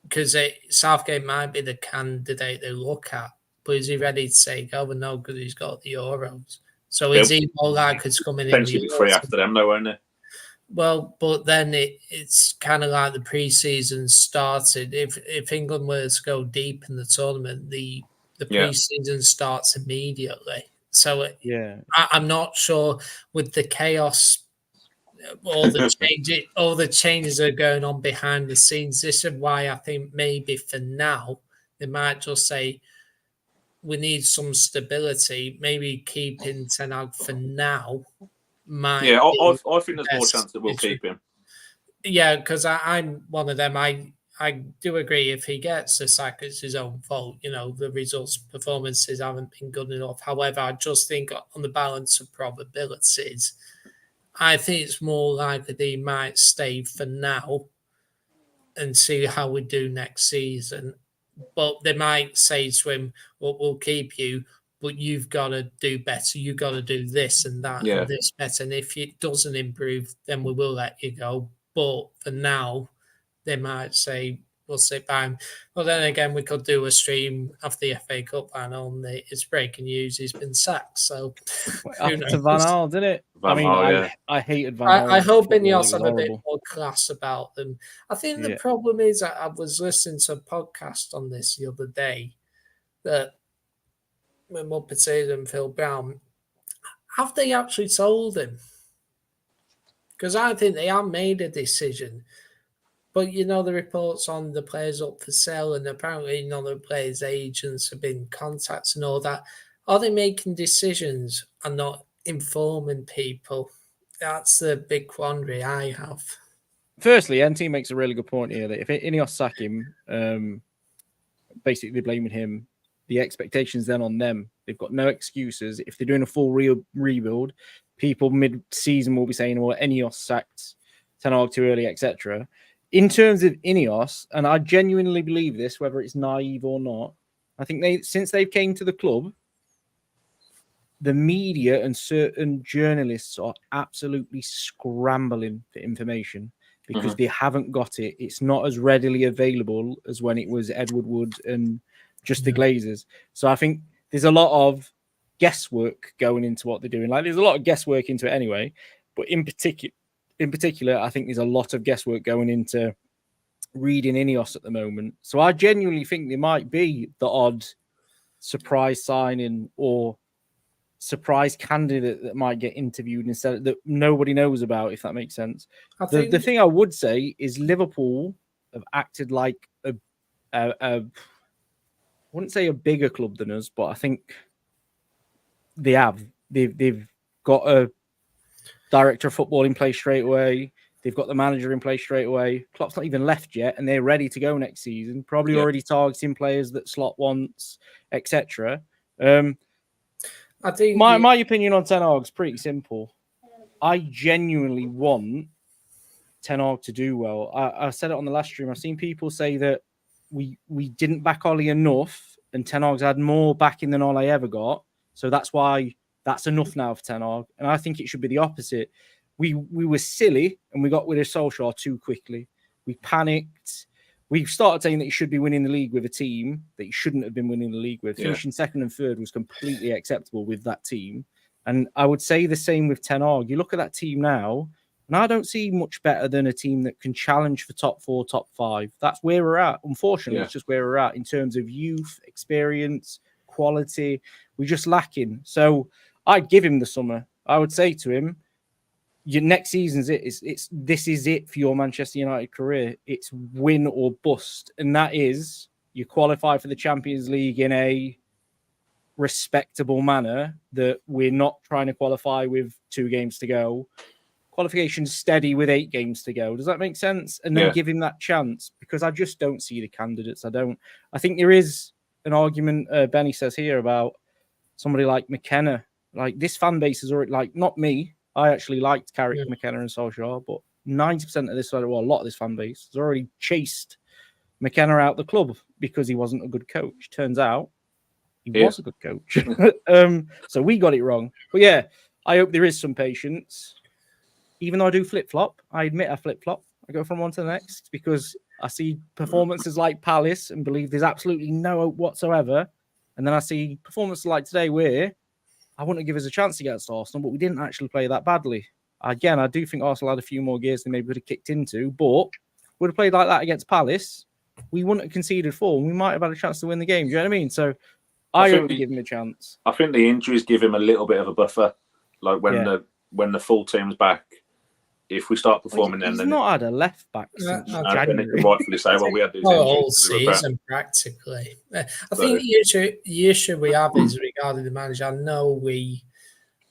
Speaker 3: Because Southgate might be the candidate they look at, but is he ready to say go? But no, because he's got the Euros. So is he more likely to come in?
Speaker 2: Potentially be free after them, though, won't he?
Speaker 3: Well, but then it's kind of like the pre-season started. If England were to go deep in the tournament, the pre-season starts immediately. So I'm not sure with the chaos, all the changes are going on behind the scenes. This is why I think maybe for now they might just say we need some stability. Maybe keeping Ten Hag for now. I
Speaker 2: think there's more chance that we'll keep him.
Speaker 3: Yeah, because I'm one of them. I do agree if he gets the sack, it's his own fault. You know, the results, performances haven't been good enough. However, I just think on the balance of probabilities, I think it's more likely that he might stay for now and see how we do next season. But they might say to him, well, we'll keep you, but you've got to do better. You've got to do this and that and this better. And if it doesn't improve, then we will let you go. But for now, they might say, we'll sit by him. Well, then again, we could do a stream of the FA Cup and on it's breaking news. He's been sacked. So
Speaker 1: after Van Gaal, didn't it? I hated Van Gaal.
Speaker 3: I hope Ineos have a bit more class about them. I think the problem is I was listening to a podcast on this the other day that when Muppet and Phil Brown, have they actually told him? Because I think they have made a decision, But the reports on the players up for sale, and apparently none of the players' agents have been contacted and all that. Are they making decisions and not informing people? That's the big quandary I have.
Speaker 1: Firstly, NT makes a really good point here that if Ineos sack him, basically blaming him, the expectations then on them. They've got no excuses. If they're doing a full rebuild, people mid-season will be saying, well, Ineos sacked Ten Hag too early, etc. In terms of Ineos, and I genuinely believe this, whether it's naive or not, I think since they've came to the club, the media and certain journalists are absolutely scrambling for information because they haven't got it. It's not as readily available as when it was Edward Wood and just the Glazers. So I think there's a lot of guesswork going into what they're doing. Like there's a lot of guesswork into it anyway, but in particular, I think there's a lot of guesswork going into reading Ineos at the moment. So I genuinely think there might be the odd surprise signing or surprise candidate that might get interviewed instead that nobody knows about, if that makes sense. The thing I would say is Liverpool have acted like I wouldn't say a bigger club than us, but I think they have. They've got a director of football in place straight away. They've got the manager in place straight away. Klopp's not even left yet, and they're ready to go next season. Probably already targeting players that Slot wants, etc.
Speaker 3: I think
Speaker 1: my opinion on Ten Hag is pretty simple. I genuinely want Ten Hag to do well. I said it on the last stream. I've seen people say that we didn't back Ollie enough, and Ten Hag's had more backing than Ollie ever got. So that's why that's enough now for Ten Hag. And I think it should be the opposite. We were silly and we got rid of Solskjaer too quickly. We panicked. We started saying that he should be winning the league with a team that he shouldn't have been winning the league with. Finishing second and third was completely acceptable with that team. And I would say the same with Ten Hag. You look at that team now, and I don't see much better than a team that can challenge for top 4, top 5. That's where we're at. Unfortunately, it's just where we're at in terms of youth, experience, quality. We're just lacking. So I'd give him the summer. I would say to him, your next season's it. This is it for your Manchester United career. It's win or bust. And that is you qualify for the Champions League in a respectable manner that we're not trying to qualify with 2 games to go. Qualification steady with 8 games to go. Does that make sense? And then give him that chance, because I just don't see the candidates. I think there is an argument Benny says here about somebody like McKenna. Like this fan base is already like, not me. I actually liked Carrick, McKenna and Solskjaer, but 90% of this, well, a lot of this fan base has already chased McKenna out the club because he wasn't a good coach. Turns out he was a good coach. So we got it wrong. But yeah, I hope there is some patience. Even though I do flip-flop, I admit I flip-flop. I go from one to the next because I see performances like Palace and believe there's absolutely no hope whatsoever. And then I see performances like today where I wouldn't give us a chance against Arsenal, but we didn't actually play that badly. Again, I do think Arsenal had a few more gears than maybe would have kicked into, but would have played like that against Palace, we wouldn't have conceded 4. We might have had a chance to win the game. Do you know what I mean? So I hope we give him a chance.
Speaker 2: I think the injuries give him a little bit of a buffer. Like when the full team's back, if we start performing,
Speaker 1: he's
Speaker 2: then
Speaker 1: not had a left back since January.
Speaker 2: And it can rightfully say, well, we had these
Speaker 3: all season practically. I think the issue we have is regarding the manager. I know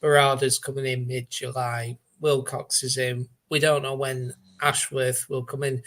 Speaker 3: Barada's coming in mid-July. Wilcox is in. We don't know when Ashworth will come in.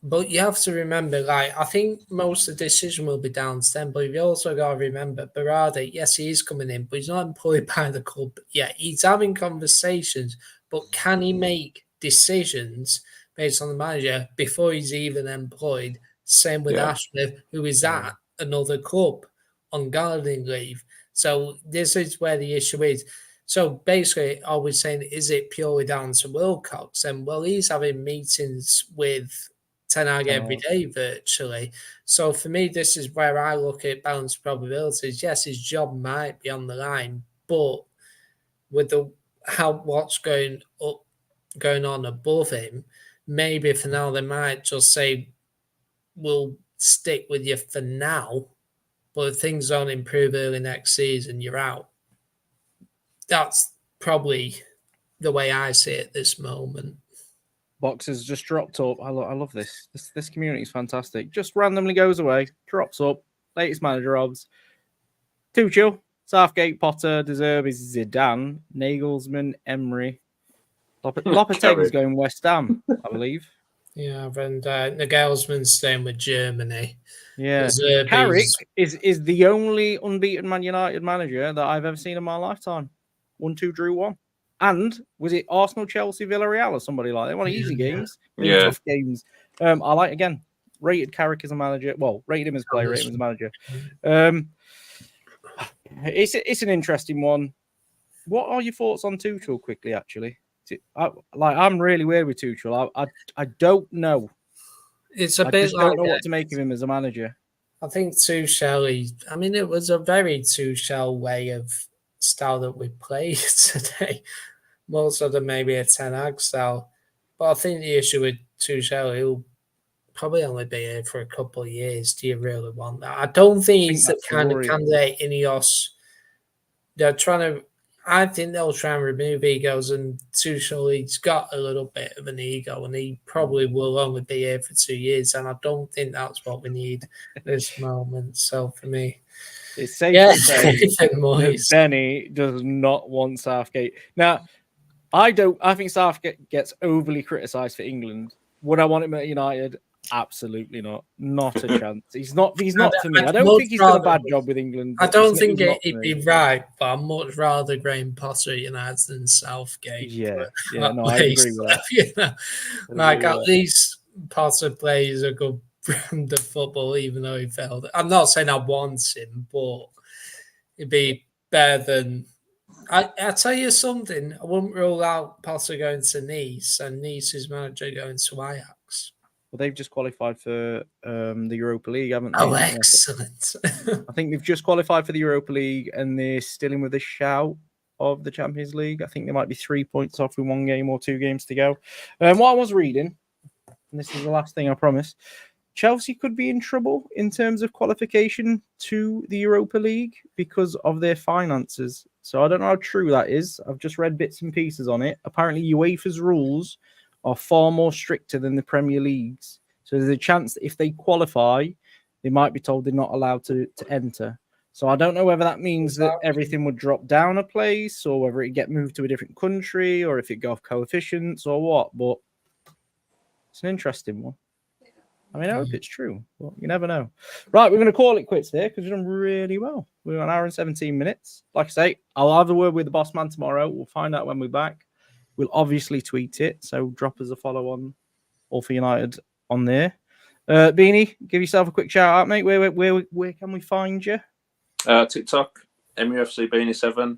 Speaker 3: But you have to remember, I think most of the decision will be down to them. But you also got to remember, Barada, yes, he is coming in, but he's not employed by the club yet. He's having conversations. But can he make decisions based on the manager before he's even employed? Same with Ashworth, who is at another club on gardening leave. So this is where the issue is. So basically, are we saying, is it purely down to Wilcox? And well, he's having meetings with Ten Hag every day virtually. So for me, this is where I look at balanced probabilities. Yes, his job might be on the line, but with what's going on above him, maybe for now they might just say, we'll stick with you for now, but if things don't improve early next season, you're out. That's probably the way I see it at this moment.
Speaker 1: Boxers just dropped up. I love this. This community is fantastic. Just randomly goes away, drops up. Latest manager odds. Tuchel, Southgate, Potter, De Zerbi, Zidane, Nagelsmann, Emery. Lopetegui's going West Ham, I believe.
Speaker 3: Yeah, and Nagelsmann's staying with Germany.
Speaker 1: Yeah.
Speaker 3: Zerbi's-
Speaker 1: Carrick is the only unbeaten Man United manager that I've ever seen in my lifetime. 1-2 drew 1. And was it Arsenal, Chelsea, Villarreal, or somebody like that? One of easy games, really tough games. I like, again, rated Carrick as a manager. Well, rated him as player, rated him as a manager. It's an interesting one. What are your thoughts on Tuchel quickly, actually? I'm really weird with Tuchel. I don't know.
Speaker 3: It's a
Speaker 1: I
Speaker 3: bit
Speaker 1: just
Speaker 3: like
Speaker 1: don't know what to make of him as a manager.
Speaker 3: I think Tuchel, it was a very Tuchel way of style that we played today, more so than maybe a Ten Hag style. But I think the issue with Tuchel, he'll probably only be here for a couple of years. Do you really want that? I don't think he's the kind of candidate Ineos. They're trying to. I think they'll try and remove egos, and Tuchel, he's got a little bit of an ego, and he probably will only be here for 2 years, and I don't think that's what we need at this moment. So for me,
Speaker 1: it's safe to say
Speaker 3: that
Speaker 1: Benny does not want Southgate. Now, I think Southgate gets overly criticised for England. Would I want him at United? Absolutely not. Not a chance. He's not for me. I don't think he's done a bad job with England.
Speaker 3: I don't think it'd be right, but I'd much rather Graham Potter at United than Southgate.
Speaker 1: Yeah, no, I agree with that.
Speaker 3: You know, like at least Potter plays a good brand of football, even though he failed. I'm not saying I want him, but it'd be better than. I tell you something. I wouldn't rule out Potter going to Nice and Nice's manager going to Ajax.
Speaker 1: Well, they've just qualified for the Europa League, haven't they?
Speaker 3: Oh, excellent.
Speaker 1: I think they've just qualified for the Europa League and they're still in with a shout of the Champions League. I think they might be 3 points off with 1 game or 2 games to go. What I was reading, and this is the last thing I promise, Chelsea could be in trouble in terms of qualification to the Europa League because of their finances. So I don't know how true that is. I've just read bits and pieces on it. Apparently, UEFA's rules are far more stricter than the Premier League's. So there's a chance that if they qualify, they might be told they're not allowed to enter. So I don't know whether that means that everything would drop down a place or whether it get moved to a different country or if it go off coefficients or what. But it's an interesting one. I hope it's true, but you never know. Right, we're going to call it quits there because we've done really well. We're on 1 hour and 17 minutes. Like I say, I'll have a word with the boss man tomorrow. We'll find out when we're back. We'll obviously tweet it, so drop us a follow on All for United on there. Beanie, give yourself a quick shout out, mate. Where can we find you?
Speaker 2: TikTok, MUFC Beanie7,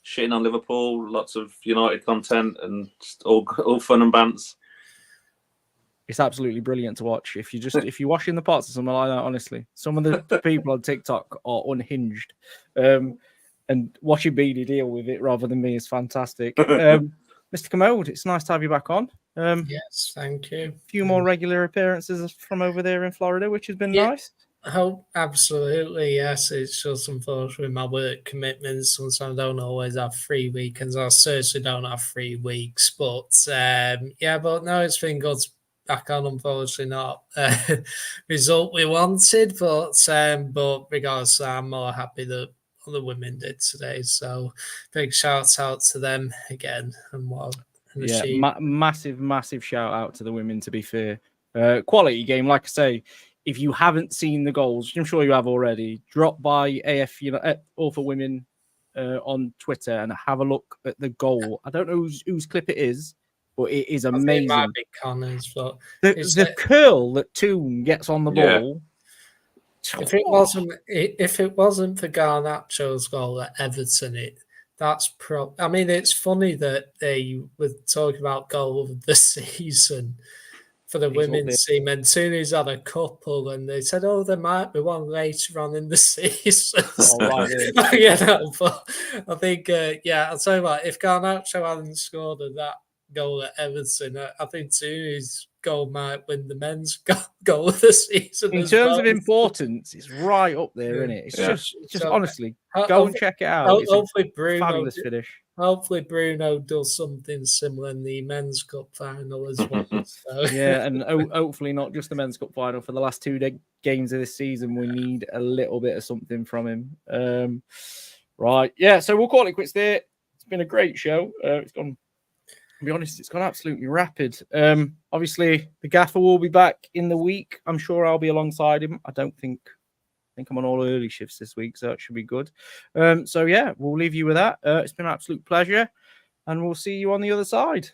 Speaker 2: shitting on Liverpool, lots of United content, and just all fun and bants.
Speaker 1: It's absolutely brilliant to watch. If you're washing the pots or something like that, honestly, some of the people on TikTok are unhinged, and watching Beanie deal with it rather than me is fantastic. Mr. Commode, it's nice to have you back on.
Speaker 3: Yes, thank you.
Speaker 1: A few more regular appearances from over there in Florida, which has been nice.
Speaker 3: Oh, absolutely, yes. It's just unfortunately with my work commitments. Sometimes I don't always have free weekends. I certainly don't have free weeks. But but no, it's been good. Back on, unfortunately, not result we wanted, but regardless, I'm more happy that the women did today. So big shout out to them again.
Speaker 1: Massive shout out to the women. To be fair, quality game. Like I say, if you haven't seen the goals, which I'm sure you have already, drop by AF, All for Women on Twitter and have a look at the goal. I don't know whose clip it is. But it is amazing. It might
Speaker 3: be Connors, but
Speaker 1: the curl that Toon gets on the ball.
Speaker 3: If it wasn't for Garnacho's goal at Everton, it's funny that they were talking about goal of the season for the women's team, and Tooney's had a couple, and they said, "Oh, there might be one later on in the season." But I think, I'll tell you what, if Garnacho hadn't scored that goal at Everton, I think Tooney's goal might win the men's goal of the season.
Speaker 1: In terms of importance, it's right up there, isn't it? It's just honestly, go and check it out. It's
Speaker 3: hopefully
Speaker 1: Bruno, fabulous finish.
Speaker 3: hopefully Bruno does something similar in the men's cup final as well. So.
Speaker 1: Yeah, and hopefully not just the men's cup final. For the last two games of this season, we need a little bit of something from him. Right, yeah. So we'll call it quits there. It's been a great show. It's gone. To be honest, it's gone absolutely rapid. Obviously, the gaffer will be back in the week. I'm sure I'll be alongside him. I think I'm on all early shifts this week, so it should be good. So yeah, we'll leave you with that. It's been an absolute pleasure, and we'll see you on the other side.